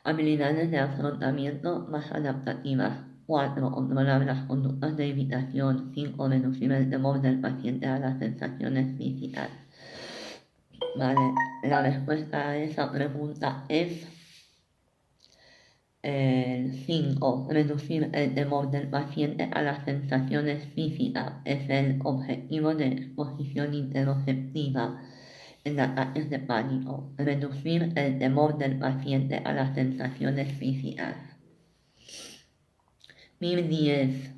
S1: habilidades de afrontamiento más adaptativas. 4. Controlar las conductas de evitación. 5. Reducir el temor del paciente a las sensaciones físicas. Vale, la respuesta a esa pregunta es 5. Reducir el temor del paciente a las sensaciones físicas es el objetivo de exposición interoceptiva en ataques de pánico. Reducir el temor del paciente a las sensaciones físicas. 1010.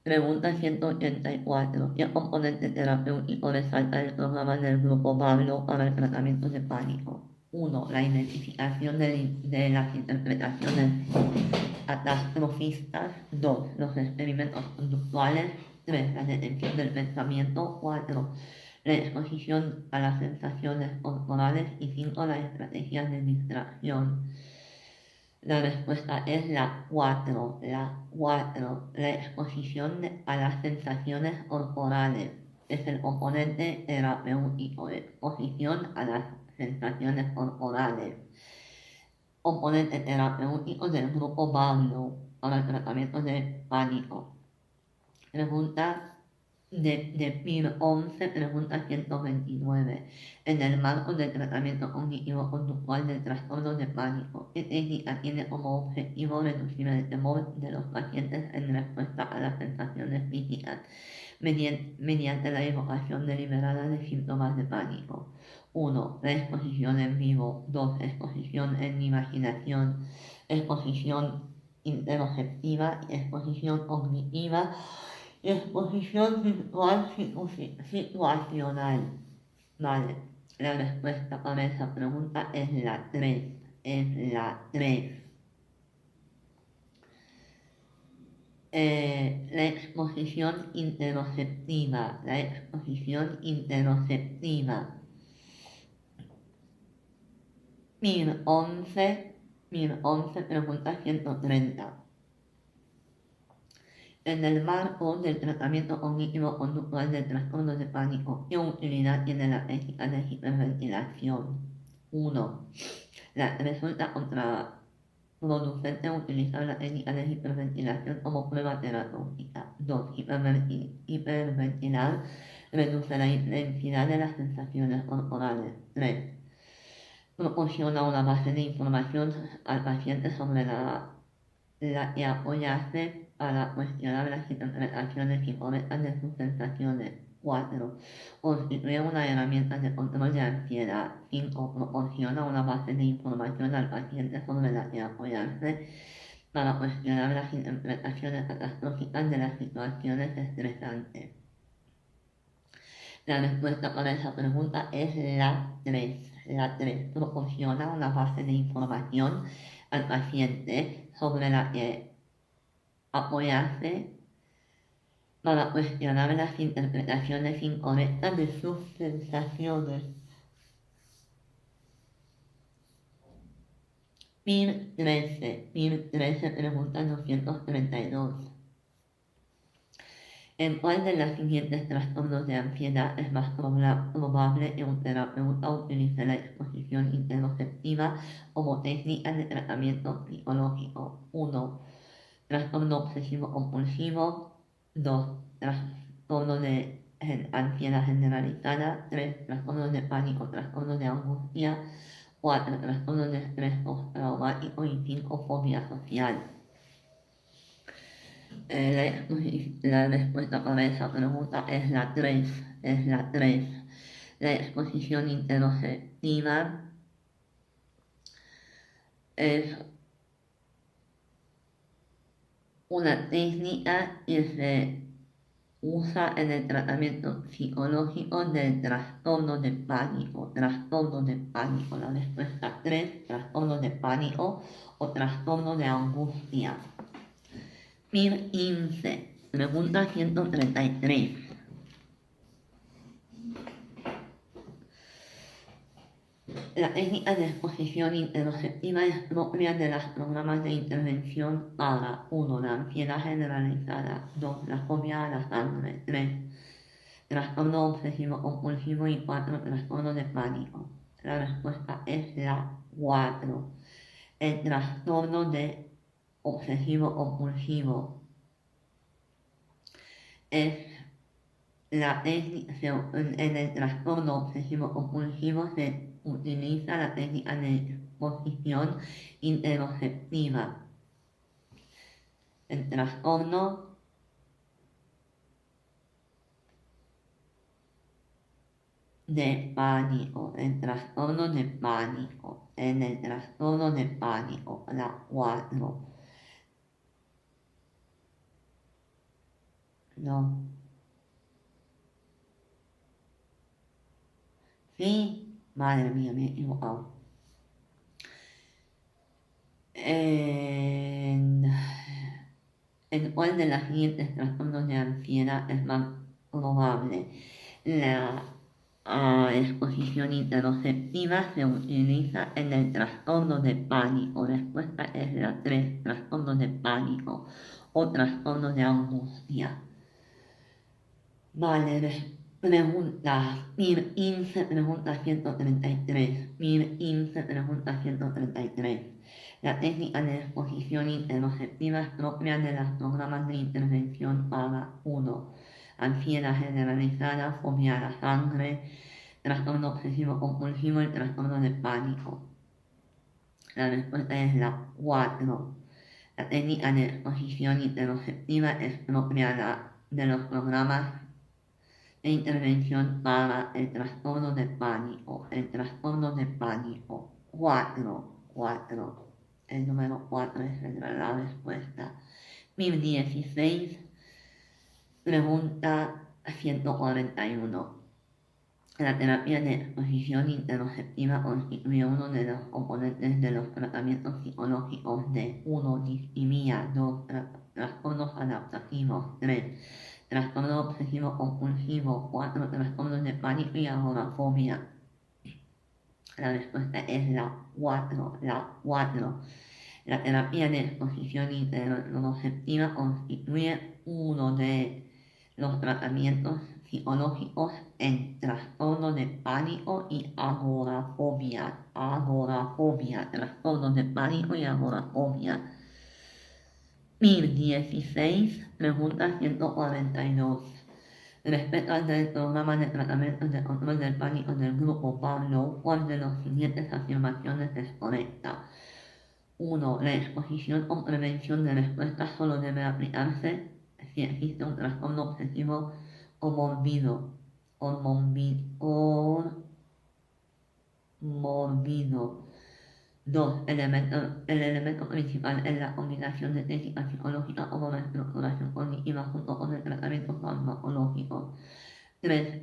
S1: Pregunta 184. ¿Qué componente terapéutico resalta el programa del Grupo Pablo para el tratamiento de pánico? 1. La identificación de las interpretaciones catastrofistas. 2. Los experimentos conductuales. 3. La detección del pensamiento. 4. La exposición a las sensaciones corporales. Y 5. Las estrategias de distracción. La respuesta es la 4. La exposición a las sensaciones corporales es el componente terapéutico. Exposición a las sensaciones corporales. Componente terapéutico del Grupo Pablo para el tratamiento de pánico. Pregunta de PIR 11, pregunta 129. En el marco del tratamiento cognitivo-conductual del trastorno de pánico, ¿qué técnica tiene como objetivo reducir el temor de los pacientes en respuesta a las sensaciones físicas mediante la evocación deliberada de síntomas de pánico? 1. La exposición en vivo. 2. Exposición en imaginación. Exposición interoceptiva y exposición cognitiva. Y exposición visual situacional. Vale. La respuesta para esa pregunta es la 3. Es la 3. La exposición interoceptiva. La exposición interoceptiva. 1011, pregunta 130. En el marco del tratamiento cognitivo-conductual del trastorno de pánico, ¿qué utilidad tiene la técnica de hiperventilación? 1. Resulta contraproducente utilizar la técnica de hiperventilación como prueba terapéutica. 2. Hiperventilar reduce la intensidad de las sensaciones corporales. 3. Proporciona una base de información al paciente sobre la que apoyarse para cuestionar las interpretaciones incorrectas de sus sensaciones. 4. Constituye una herramienta de control de ansiedad. 5. Proporciona una base de información al paciente sobre la que apoyarse para cuestionar las interpretaciones catastróficas de las situaciones estresantes. La respuesta para esa pregunta es la 3. La 3 proporciona una base de información al paciente sobre la que apoyarse para cuestionar las interpretaciones incorrectas de sus sensaciones. 1013, pregunta 232. ¿En cuál de los siguientes trastornos de ansiedad es más probable que un terapeuta utilice la exposición interoceptiva como técnica de tratamiento psicológico? 1. Trastorno obsesivo compulsivo. 2. Trastorno de ansiedad generalizada. 3. Trastorno de pánico, trastorno de angustia. 4. Trastorno de estrés postraumático. Y 5. Fobia social. La respuesta para esa pregunta es la 3. Es la 3. La exposición interoceptiva es una técnica que se usa en el tratamiento psicológico del trastorno de pánico. Trastorno de pánico. La respuesta 3. Trastorno de pánico o trastorno de angustia. 1015. Pregunta 133. La técnica de exposición interoceptiva es propia de los programas de intervención para 1. La ansiedad generalizada. 2. La fobia a la sangre. 3. Trastorno obsesivo compulsivo. Y 4. Trastorno de pánico. La respuesta es la 4. El trastorno de obsesivo compulsivo es la técnica. En el trastorno obsesivo compulsivo se utiliza la técnica de exposición interoceptiva. El trastorno de pánico. El trastorno de pánico. En el trastorno de pánico. La 4. No. Sí, madre mía, me he equivocado. ¿En cuál de los siguientes trastornos de ansiedad es más probable? La exposición interoceptiva se utiliza en el trastorno de pánico. La respuesta es la 3. Trastorno de pánico o trastorno de angustia. Vale, pregunta 1015, pregunta 133. 1015, pregunta 133. La técnica de exposición interoceptiva es propia de los programas de intervención para 1. Ansiedad generalizada, fobia a la sangre, trastorno obsesivo compulsivo y trastorno de pánico. La respuesta es la 4. La técnica de exposición interoceptiva es propia de los programas e intervención para el trastorno de pánico. El trastorno de pánico. 4. El número 4 es la respuesta. 1016, pregunta 141. La terapia de exposición interoceptiva constituye uno de los componentes de los tratamientos psicológicos de 1. Distimia, 2. Trastornos adaptativos, 3. Trastorno obsesivo compulsivo, 4. Trastornos de pánico y agorafobia. La respuesta es la 4. La terapia de exposición interoceptiva constituye uno de los tratamientos psicológicos en trastorno de pánico y agorafobia. Trastornos de pánico y agorafobia. 1016, pregunta 142. Respecto al del programa de tratamiento de control del pánico del grupo Pablo, ¿cuál de las siguientes afirmaciones es correcta? 1. La exposición o prevención de respuestas solo debe aplicarse si existe un trastorno obsesivo o morbido. 2. El elemento principal es la combinación de técnicas psicológicas como la estructuración cognitiva junto con el tratamiento farmacológico. 3.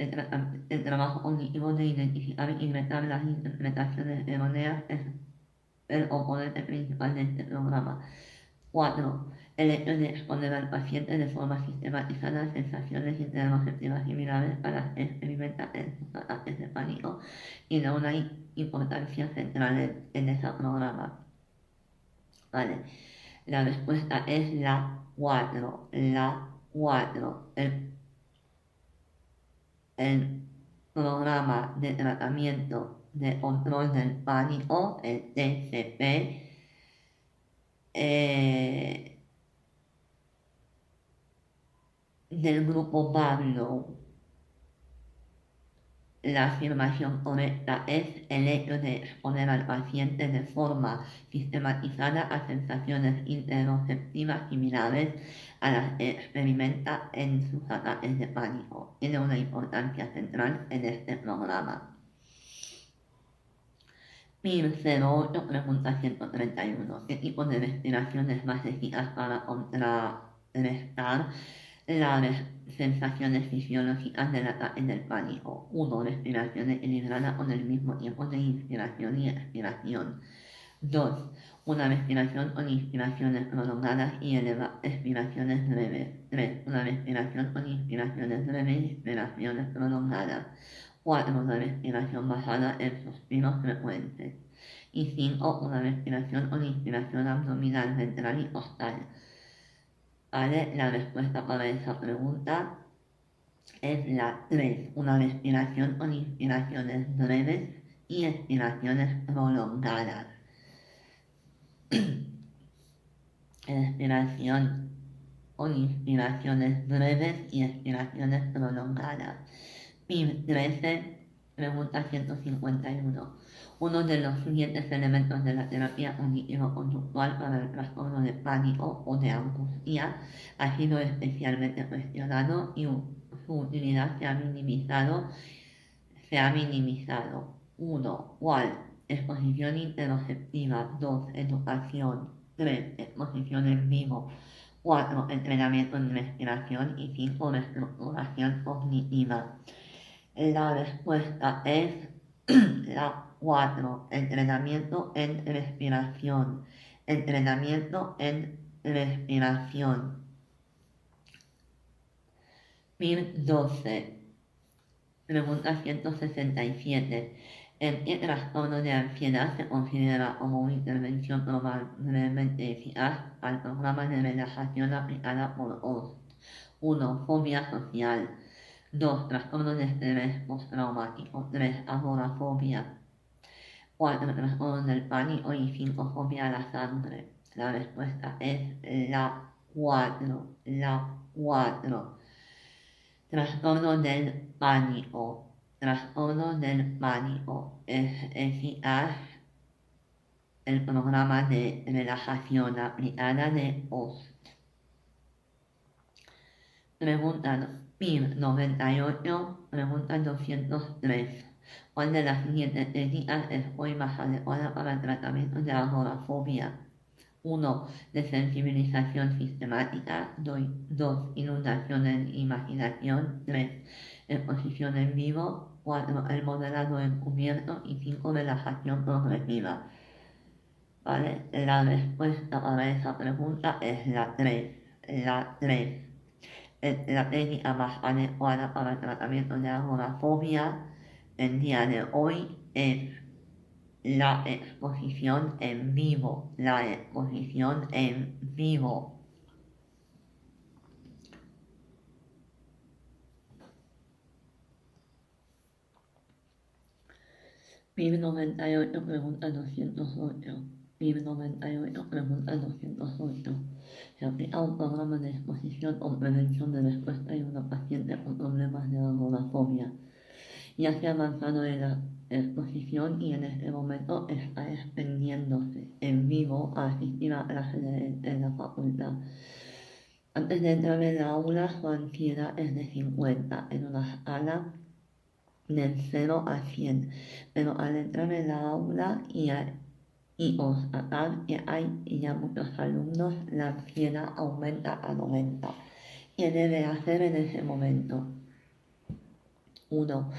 S1: El trabajo cognitivo de identificar y retar las interpretaciones erróneas es el componente principal de este programa. 4. El hecho de exponer al paciente de forma sistematizada sensaciones interoceptivas similares a las que experimenta en sus ataques de pánico y da una importancia central en ese programa. Vale. La respuesta es la 4. El programa de tratamiento de control del pánico, el TCP, del grupo Barlow. La afirmación correcta es el hecho de exponer al paciente de forma sistematizada a sensaciones interoceptivas similares a las que experimenta en sus ataques de pánico. Tiene una importancia central en este programa. 1008, pregunta 131. ¿Qué tipo de respiración es más eficaz para contrarrestar las sensaciones fisiológicas del ataque del pánico? 1. Respiración equilibrada con el mismo tiempo de inspiración y expiración. 2. Una respiración con inspiraciones prolongadas y expiraciones breves. 3. Una respiración con inspiraciones breves y expiraciones prolongadas. 4. Una respiración basada en suspiros frecuentes. Y 5. Una respiración con inspiración abdominal, ventral y costal. Vale, la respuesta para esa pregunta es la 3. Una respiración con inspiraciones breves y expiraciones prolongadas. Respiración con inspiraciones breves y expiraciones prolongadas. PIB 13, pregunta 151. Uno de los siguientes elementos de la terapia cognitivo-conductual para el trastorno de pánico o de angustia ha sido especialmente cuestionado y su utilidad se ha minimizado. 1. ¿Cuál? Exposición interoceptiva. 2. Educación. 3. Exposición en vivo. 4. Entrenamiento en respiración. Y 5. Reestructuración cognitiva. La respuesta es la 4. Entrenamiento en respiración. Entrenamiento en respiración. 1012. Pregunta 167. ¿En qué trastorno de ansiedad se considera como una intervención probablemente eficaz al programa de relajación aplicada por Ost? 1. Fobia social. 2. Trastorno de estrés postraumático. 3. Agorafobia. 4. Trastorno del pánico. Y 5. Fobia a la sangre. La respuesta es la 4. Trastorno del pánico. Trastorno del pánico. Es eficaz el programa de relajación aplicada de Ost. Pregunta PIB 98, pregunta 203. ¿Cuál de las siguientes técnicas es hoy más adecuada para el tratamiento de la agorafobia? 1. Desensibilización sistemática. 2. Inundación en imaginación. 3. Exposición en vivo. 4. El modelado encubierto. Y 5. Relajación progresiva. ¿Vale? La respuesta para esa pregunta es la 3. La 3. La técnica más adecuada para el tratamiento de la agorafobia el día de hoy es la exposición en vivo. La exposición en vivo. PIB 98, pregunta 208. PIB 98, pregunta 208. Se aplica un programa de exposición o prevención de respuesta en una paciente con problemas de agorafobia. Ya se ha avanzado en la exposición y en este momento está extendiéndose en vivo a asistir a clases en la facultad. Antes de entrar en la aula, su ansiedad es de 50 en una escala del 0 a 100, pero al entrar en la aula y constatar que hay ya muchos alumnos, la ansiedad aumenta a 90. ¿Qué debe hacer en ese momento? 1.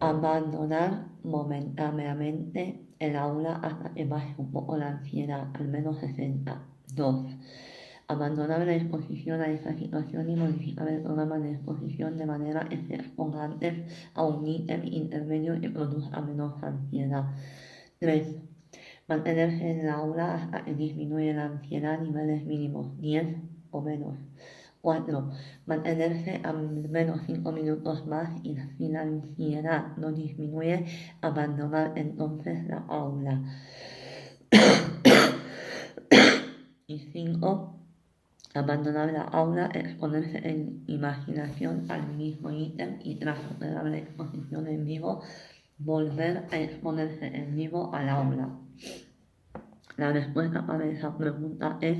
S1: Abandonar momentáneamente el aula hasta que baje un poco la ansiedad, al menos 60. 2. Abandonar la exposición a esa situación y modificar el programa de exposición de manera que se exponga antes a un ítem intermedio que produzca menos ansiedad. 3. Mantenerse en la aula hasta que disminuye la ansiedad a niveles mínimos, 10 o menos. 4. Mantenerse al menos 5 minutos más y si la ansiedad no disminuye, abandonar entonces la aula. Y 5. Abandonar la aula, exponerse en imaginación al mismo ítem y tras superar la exposición en vivo, volver a exponerse en vivo al aula. La respuesta para esa pregunta es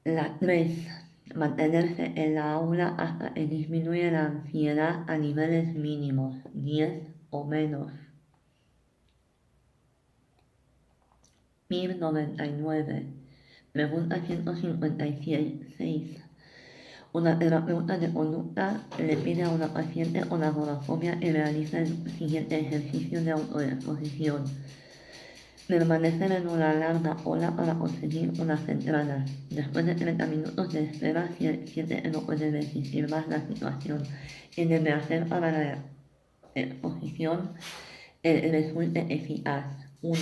S1: la 3. Mantenerse en la aula hasta que disminuye la ansiedad a niveles mínimos, 10 o menos. PIB 99. Pregunta 156. Una terapeuta de conducta le pide a una paciente con agorafobia que realice el siguiente ejercicio de autoexposición. Permanecer en una larga ola para conseguir unas entradas. Después de 30 minutos de espera, siente que no puede resistir más la situación. ¿Qué debe hacer para la exposición resulte eficaz? 1.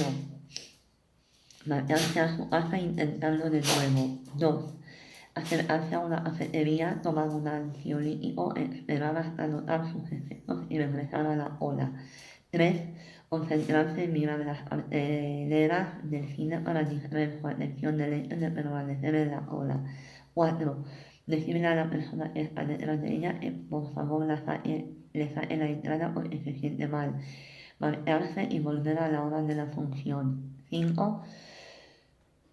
S1: Marcharse a su casa e intentarlo de nuevo. 2. Acercarse a una cafetería, tomar un ansiolítico, esperar hasta notar sus efectos y regresar a la ola. 3. Concentrarse en mirar las carteleras del cine para distraer su atención del hecho de permanecer en la ola. 4. Decirle a la persona que está detrás de ella que por favor le saque la entrada porque se siente mal. Marcharse y volver a la hora de la función. 5.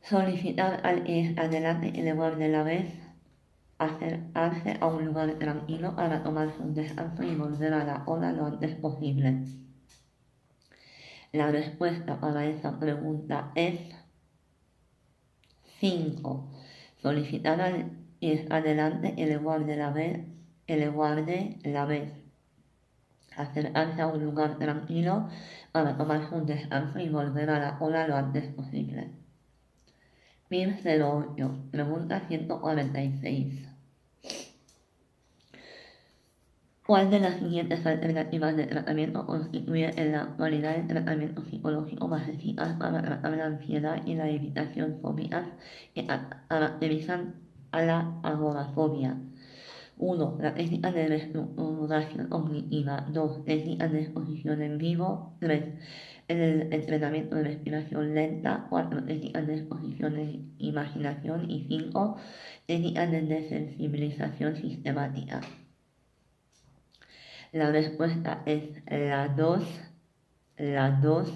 S1: Solicitar al que adelante que le guarde la vez, acercarse a un lugar tranquilo para tomarse un descanso y volver a la ola lo antes posible. La respuesta para esa pregunta es 5. Solicitar al que adelante que le guarde la vez, acercarse a un lugar tranquilo para tomarse un descanso y volver a la ola lo antes posible. PIB 08, pregunta 146. ¿Cuál de las siguientes alternativas de tratamiento constituye en la actualidad el tratamiento psicológico más eficaz para tratar la ansiedad y la evitación fóbicas que caracterizan a la agorafobia? 1. La técnica de reestructuración cognitiva. 2. Técnicas de exposición en vivo. 3. El entrenamiento de respiración lenta. 4. Técnicas de exposición en imaginación. Y 5. Técnicas de desensibilización sistemática. La respuesta es la 2. La 2.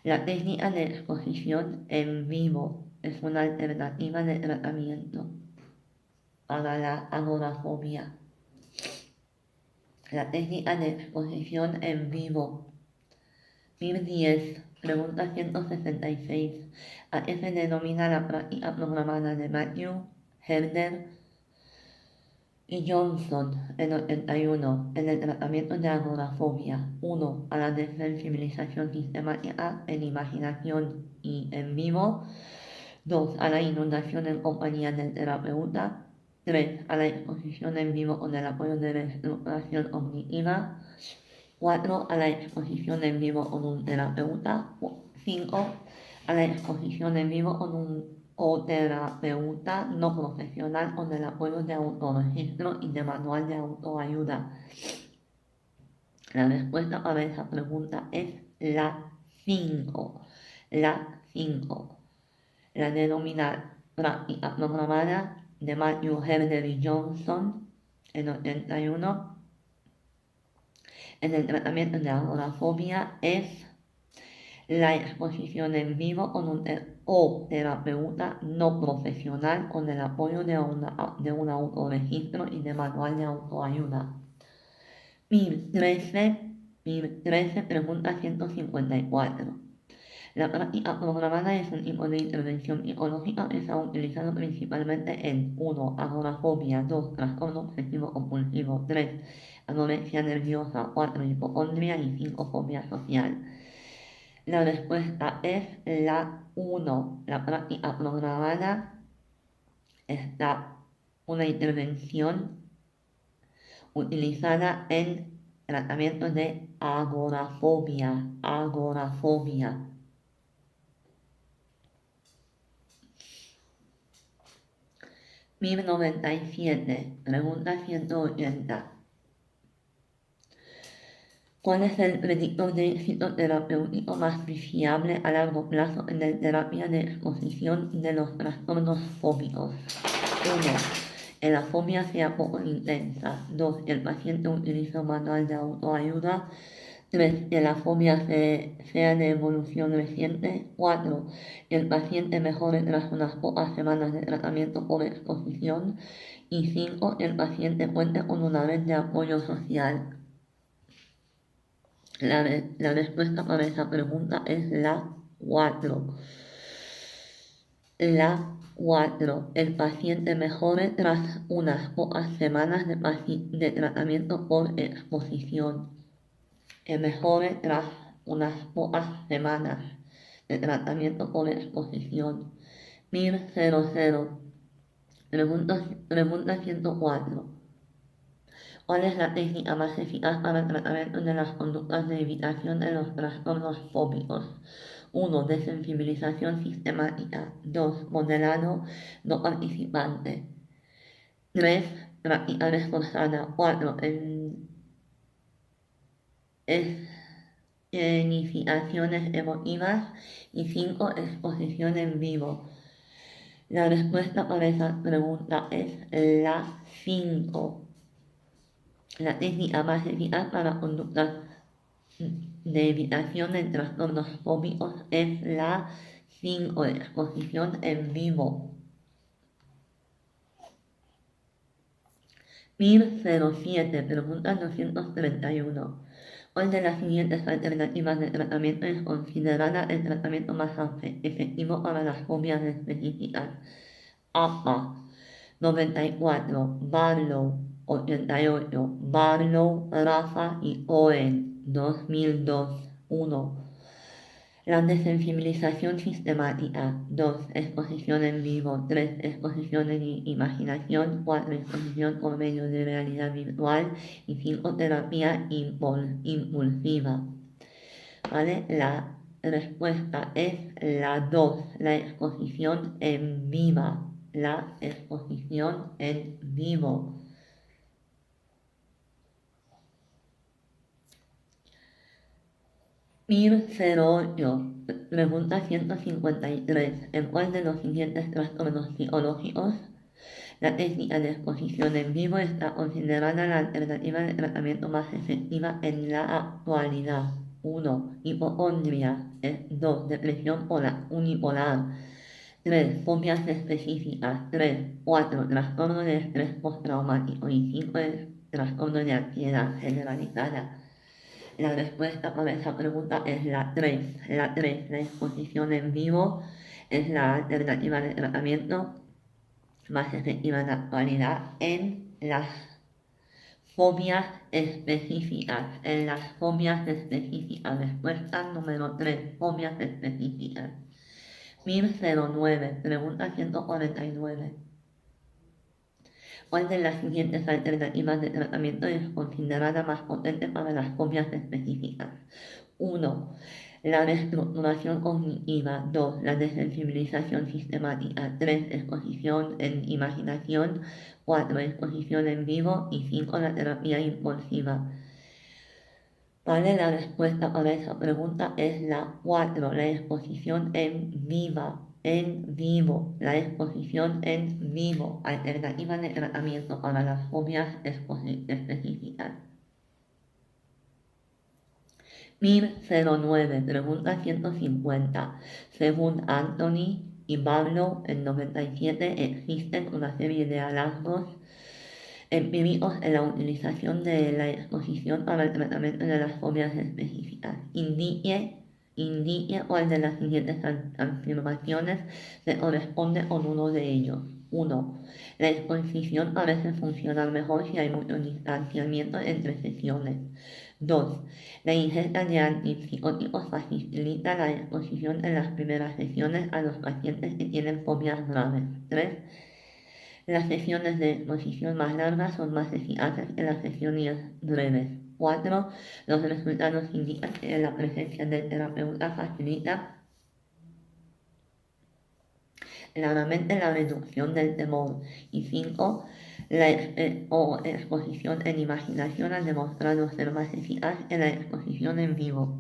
S1: La técnica de exposición en vivo es una alternativa de tratamiento. para la agorafobia. La técnica de exposición en vivo. 1010. Pregunta 166. ¿A qué se denomina la práctica programada de Matthew, Herder y Johnson en 81 en el tratamiento de agorafobia? 1. A la desensibilización sistemática en imaginación y en vivo. 2. A la inundación en compañía del terapeuta. 3. A la exposición en vivo con el apoyo de la reestructuración cognitiva. 4. A la exposición en vivo con un terapeuta. 5. A la exposición en vivo con un terapeuta no profesional con el apoyo de autorregistro y de manual de autoayuda. La respuesta para esa pregunta es la 5. La 5. La denominada práctica programada de Matthew, Herder y Johnson en 81 en el tratamiento de agorafobia es la exposición en vivo con un terapeuta no profesional con el apoyo de un autorregistro y de manual de autoayuda. 1013, pregunta 154. La práctica programada es un tipo de intervención psicológica que se ha utilizado principalmente en 1. Agorafobia, 2. Trastorno obsesivo compulsivo, 3. Anorexia nerviosa, 4. Hipocondria y 5. Fobia social. La respuesta es la 1. La práctica programada está una intervención utilizada en tratamiento de agorafobia. 1097, pregunta 180. ¿Cuál es el predictor de éxito terapéutico más fiable a largo plazo en la terapia de exposición de los trastornos fóbicos? 1. La fobia sea poco intensa. 2. El paciente utiliza un manual de autoayuda. 3. Que la fobia sea de evolución reciente. 4. Que el paciente mejore tras unas pocas semanas de tratamiento por exposición. Y 5. Que el paciente cuente con una red de apoyo social. La respuesta para esa pregunta es la 4. La 4. El paciente mejore tras unas pocas semanas de tratamiento por exposición. Que mejore tras unas pocas semanas de tratamiento por exposición. 1000. Pregunta 104. ¿Cuál es la técnica más eficaz para el tratamiento de las conductas de evitación de los trastornos fóbicos? 1. Desensibilización sistemática. 2. Modelado no participante. 3. Práctica reforzada. 4. Iniciaciones emotivas. Y 5. Exposición en vivo. La respuesta para esa pregunta es la 5. La técnica más eficaz para conductas de evitación de trastornos fóbicos es la 5. Exposición en vivo. 1007. Pregunta 231. ¿Cuál de las siguientes alternativas de tratamiento es considerada el tratamiento más efectivo para las fobias específicas? APA 94, Barlow 88, Barlow, Rafa y Owen 2002. 1. La desensibilización sistemática. 2. Exposición en vivo. 3. Exposición en imaginación. 4. Exposición por medio de realidad virtual. Y 5. Terapia impulsiva. ¿Vale? La respuesta es la 2. La exposición en viva. La exposición en vivo. 1008. Pregunta 153. ¿En cuál de los siguientes trastornos psicológicos la técnica de exposición en vivo está considerada la alternativa de tratamiento más efectiva en la actualidad? 1. Hipocondria. 2. Depresión unipolar. 3. Fobias específicas. 3. 4. Trastorno de estrés postraumático. Y 5. Trastorno de ansiedad generalizada. La respuesta para esa pregunta es la 3. La 3. La exposición en vivo es la alternativa de tratamiento más efectiva en la actualidad en las fobias específicas. En las fobias específicas. Respuesta número 3. Fobias específicas. 1009. Pregunta 149. ¿Cuál de las siguientes alternativas de tratamiento es considerada más potente para las fobias específicas? 1. La reestructuración cognitiva. 2. La desensibilización sistemática. 3. Exposición en imaginación. 4. Exposición en vivo. Y 5. La terapia impulsiva. Vale, la respuesta para esa pregunta es la 4. La exposición en vivo. La exposición en vivo. Alternativa de tratamiento para las fobias específicas. 1009. Pregunta 150. Según Anthony y Pablo, en 97 existen una serie de hallazgos empíricos en la utilización de la exposición para el tratamiento de las fobias específicas. Indique cuál de las siguientes afirmaciones se corresponde con uno de ellos. 1. La exposición parece funcionar mejor si hay mucho distanciamiento entre sesiones. 2. La ingesta de antipsicóticos facilita la exposición en las primeras sesiones a los pacientes que tienen fobias graves. 3. Las sesiones de exposición más largas son más eficaces que las sesiones breves. 4. Los resultados indican que la presencia del terapeuta facilita claramente la reducción del temor. Y 5. La exposición en imaginación ha demostrado ser más eficaz que la exposición en vivo.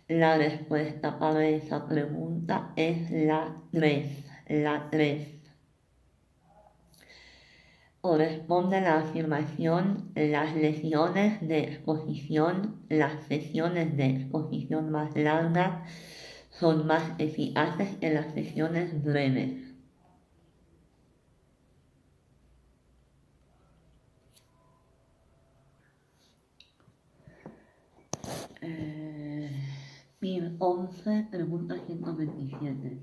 S1: La respuesta para esa pregunta es la 3. La 3. Corresponde la afirmación: las lesiones de exposición, las sesiones de exposición más largas son más eficaces que las sesiones breves. PIR 11, pregunta 127.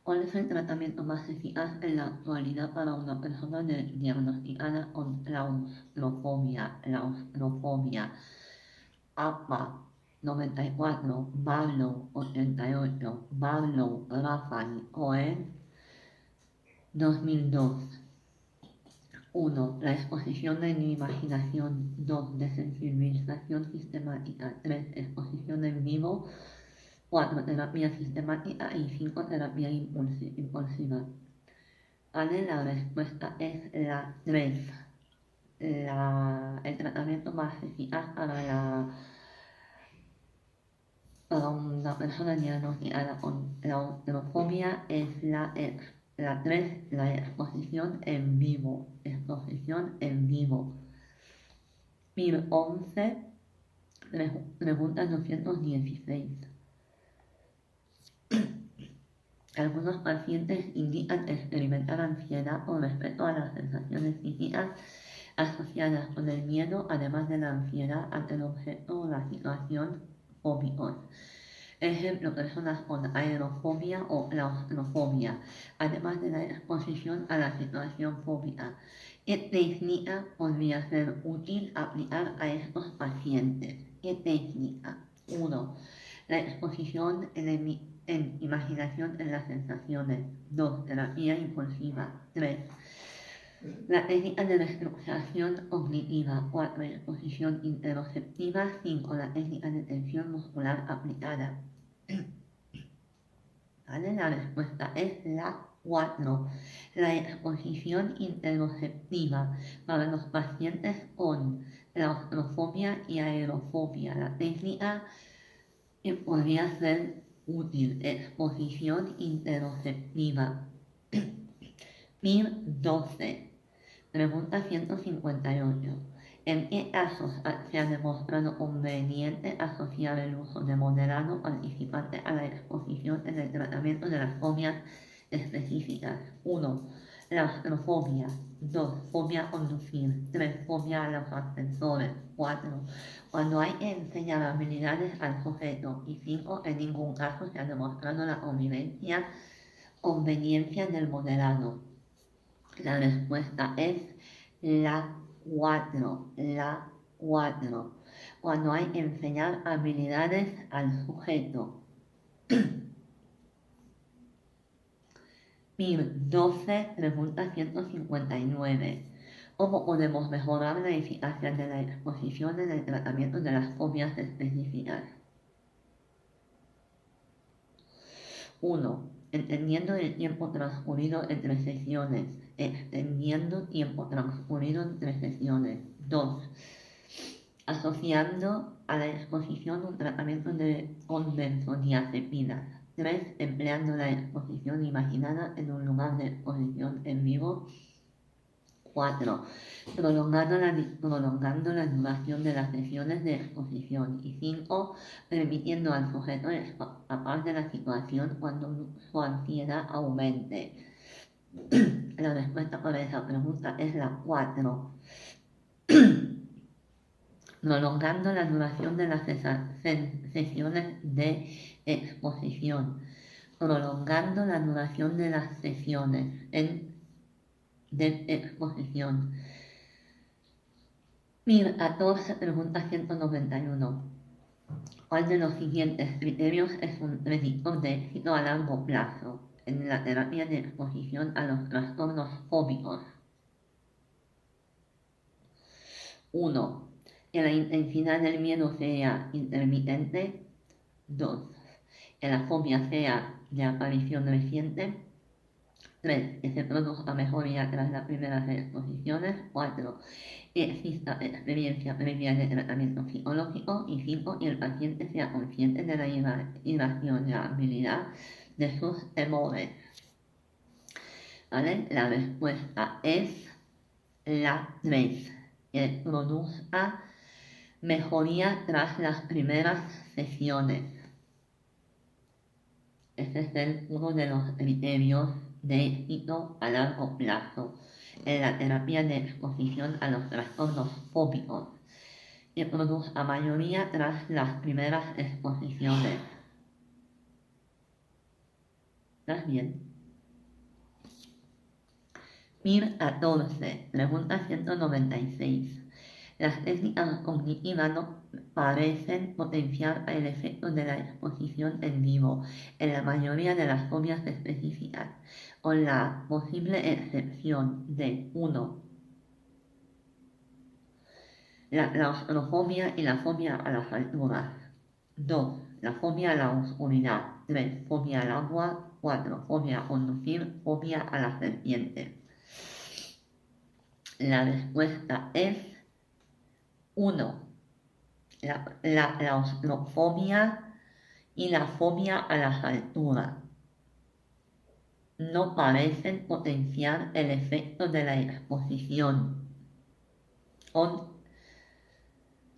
S1: ¿Cuál es el tratamiento más eficaz en la actualidad para una persona diagnosticada con claustrofobia? APA 94, Barlow 88, Barlow, Rafael, Cohen 2002. 1. La exposición en imaginación. 2. Desensibilización sistemática. 3. Exposición en vivo. 4. Terapia sistemática. Y 5. Terapia impulsiva. Vale, la respuesta es la 3. El tratamiento más eficaz para una persona diagnosticada con claustrofobia es la 3, la exposición en vivo. Exposición en vivo. PIR 11, pregunta 216. Algunos pacientes indican experimentar ansiedad con respecto a las sensaciones físicas asociadas con el miedo, además de la ansiedad ante el objeto o la situación fóbicos. Ejemplo, personas con aerofobia o claustrofobia, además de la exposición a la situación fóbica. ¿Qué técnica podría ser útil aplicar a estos pacientes? ¿Qué técnica? 1. La exposición en imaginación en las sensaciones. 2. Terapia impulsiva. 3. La técnica de reestructuración cognitiva. 4. Exposición interoceptiva. 5. La técnica de tensión muscular aplicada. ¿Vale? La respuesta es la 4. La exposición interoceptiva para los pacientes con claustrofobia y aerofobia. La técnica que podría ser útil: exposición interoceptiva. PIR 12. Pregunta 158. ¿En qué casos se ha demostrado conveniente asociar el uso de moderado participante a la exposición en el tratamiento de las fobias específicas. 1. La astrofobia. 2. Fobia a conducir. 3. Fobia a los ascensores. 4. Cuando hay que enseñar habilidades al sujeto. Y 5. En ningún caso se ha demostrado la conveniencia del modelado. La respuesta es la 4. La 4. Cuando hay que enseñar habilidades al sujeto. 1012, pregunta 159. ¿Cómo podemos mejorar la eficacia de la exposición en el tratamiento de las fobias específicas? 1. Entendiendo el tiempo transcurrido entre sesiones. Extendiendo tiempo transcurrido entre sesiones. 2. Asociando a la exposición un tratamiento con benzodiazepinas. 3. Empleando la exposición imaginada en un lugar de exposición en vivo. 4. Prolongando la duración de las sesiones de exposición. Y 5. Permitiendo al sujeto escapar de la situación cuando su ansiedad aumente. La respuesta para esa pregunta es la 4. Prolongando la duración de las sesiones de exposición. Prolongando la duración de las sesiones de exposición. 14, pregunta 191. ¿Cuál de los siguientes criterios es un predictor de éxito a largo plazo en la terapia de exposición a los trastornos fóbicos? 1. Que la intensidad del miedo sea intermitente. 2. Que la fobia sea de aparición reciente. 3. Que se produzca mejoría tras las primeras exposiciones. 4. Que exista experiencia previa de tratamiento psicológico. Y 5. Que el paciente sea consciente de la irracionalidad de sus temores. ¿Vale? La respuesta es la 3. Que produzca mejoría tras las primeras sesiones. Este es uno de los criterios de éxito a largo plazo en la terapia de exposición a los trastornos fóbicos, que produzca mayoría tras las primeras exposiciones. ¿Estás bien? 1014, pregunta 196. Las técnicas cognitivas no parecen potenciar el efecto de la exposición en vivo en la mayoría de las fobias específicas, con la posible excepción de 1. La claustrofobia y la fobia a las alturas. 2. La fobia a la oscuridad. 3. Fobia al agua. 4. Fobia a conducir. Fobia a las serpientes. La respuesta es 1. La claustrofobia y la fobia a las alturas no parecen potenciar el efecto de la exposición con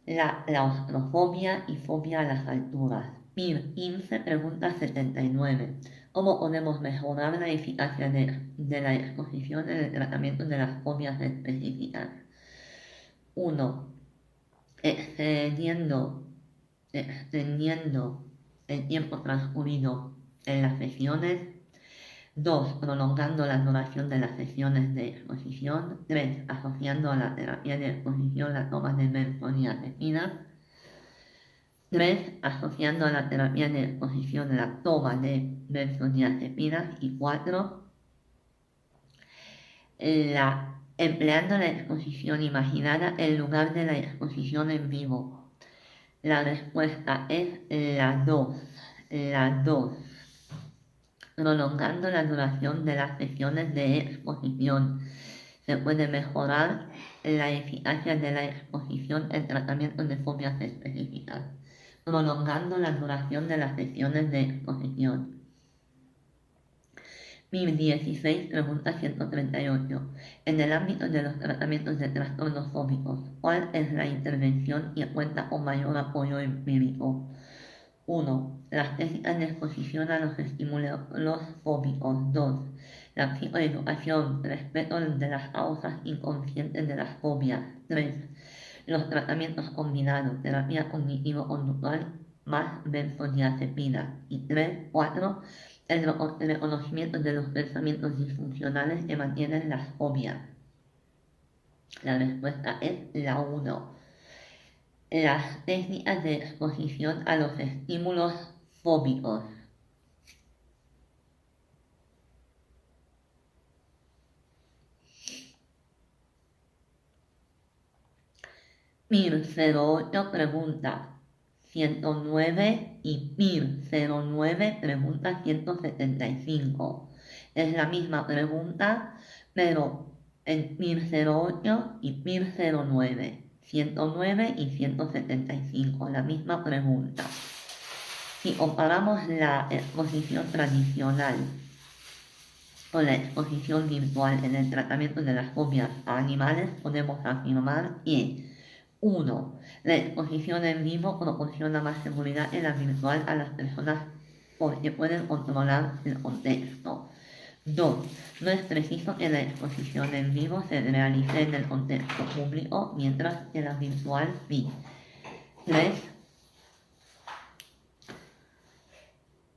S1: la claustrofobia y fobia a las alturas. 15, pregunta 79. ¿Cómo podemos mejorar la eficacia de la exposición en el tratamiento de las fobias específicas? 1. Extendiendo el tiempo transcurrido en las sesiones. 2. Prolongando la duración de las sesiones de exposición. 3. Asociando a la terapia de exposición la toma de benzodiazepinas. 3. Asociando a la terapia de exposición la toma de benzodiazepinas. Y 4. Empleando la exposición imaginada en lugar de la exposición en vivo. La respuesta es la 2. La 2. Prolongando la duración de las sesiones de exposición. Se puede mejorar la eficacia de la exposición en tratamiento de fobias específicas. Prolongando la duración de las sesiones de exposición. 1016, pregunta 138. En el ámbito de los tratamientos de trastornos fóbicos, ¿cuál es la intervención que cuenta con mayor apoyo empírico? 1. Las técnicas de exposición a los estímulos fóbicos. 2. La psicoeducación, respeto de las causas inconscientes de las fobias. 3. Los tratamientos combinados, terapia cognitivo-conductual más benzodiazepina. Y 4. El reconocimiento de los pensamientos disfuncionales que mantienen las fobias. La respuesta es la 1. Las técnicas de exposición a los estímulos fóbicos. PIR08 pregunta 109 y PIR09 pregunta 175. Es la misma pregunta, pero en PIR08 y PIR09. 109 y 175, la misma pregunta. Si comparamos la exposición tradicional con la exposición virtual en el tratamiento de las fobias a animales, podemos afirmar que 1. La exposición en vivo proporciona más seguridad en la virtual a las personas porque pueden controlar el contexto. 2. No es preciso que la exposición en vivo se realice en el contexto público, mientras que la virtual sí. 3.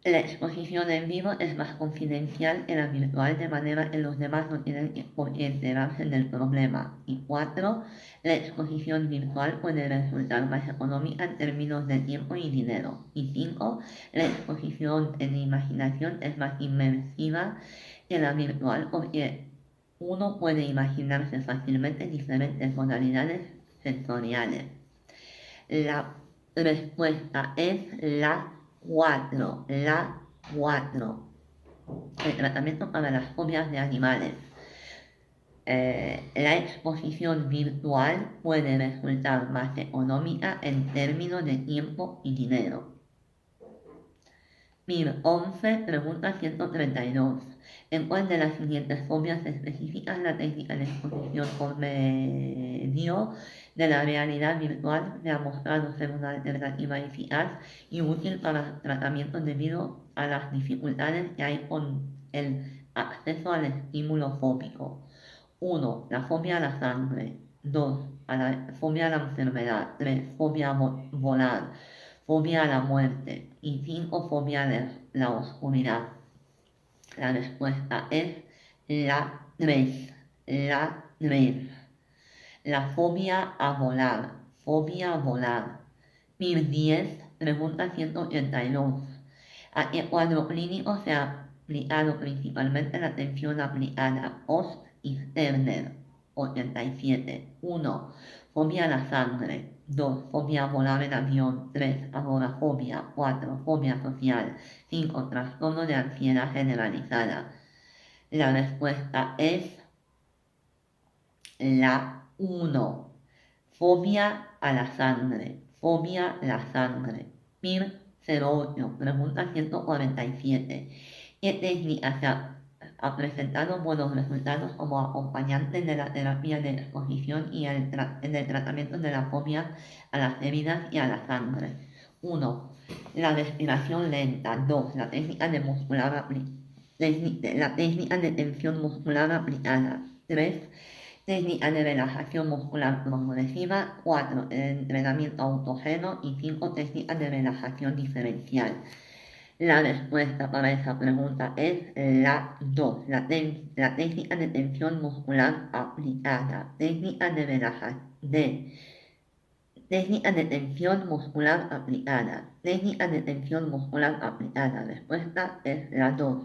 S1: La exposición en vivo es más confidencial que la virtual, de manera que los demás no tienen por qué enterarse del problema. Y 4. La exposición virtual puede resultar más económica en términos de tiempo y dinero. Y 5. La exposición en imaginación es más inmersiva que la virtual porque uno puede imaginarse fácilmente diferentes modalidades sensoriales. La respuesta es la 4. La 4. El tratamiento para las fobias de animales. La exposición virtual puede resultar más económica en términos de tiempo y dinero. 11, pregunta 132. ¿En cuál de las siguientes fobias específicas la técnica de exposición por medio de la realidad virtual se ha mostrado ser una alternativa eficaz y útil para tratamiento debido a las dificultades que hay con el acceso al estímulo fóbico? 1. La fobia a la sangre. 2. Fobia a la enfermedad. 3. Fobia a volar. Fobia a la muerte. Y 5. Fobia a la oscuridad. La respuesta es la 3. La 3. La fobia a volar. Fobia a volar. PIR 10, pregunta 182. ¿A qué cuadro clínico se ha aplicado principalmente la atención aplicada Ost y Sterner? 87. 1. Fobia a la sangre. 2. Fobia a volar en avión. 3. Agorafobia. 4. Fobia social. 5. Trastorno de ansiedad generalizada. La respuesta es la 1. Fobia a la sangre. Fobia a la sangre. PIR 08. Pregunta 147. ¿Qué técnica se ha presentado buenos resultados como acompañante de la terapia de exposición y en el tratamiento de la fobia a las heridas y a la sangre? 1. La respiración lenta. 2. La técnica de tensión muscular aplicada. 3. Técnica de relajación muscular progresiva. 4. El entrenamiento autógeno. Y 5. Técnica de relajación diferencial. La respuesta para esa pregunta es la 2. La técnica de tensión muscular aplicada. Técnica de tensión muscular aplicada. Técnica de tensión muscular aplicada. La respuesta es la 2.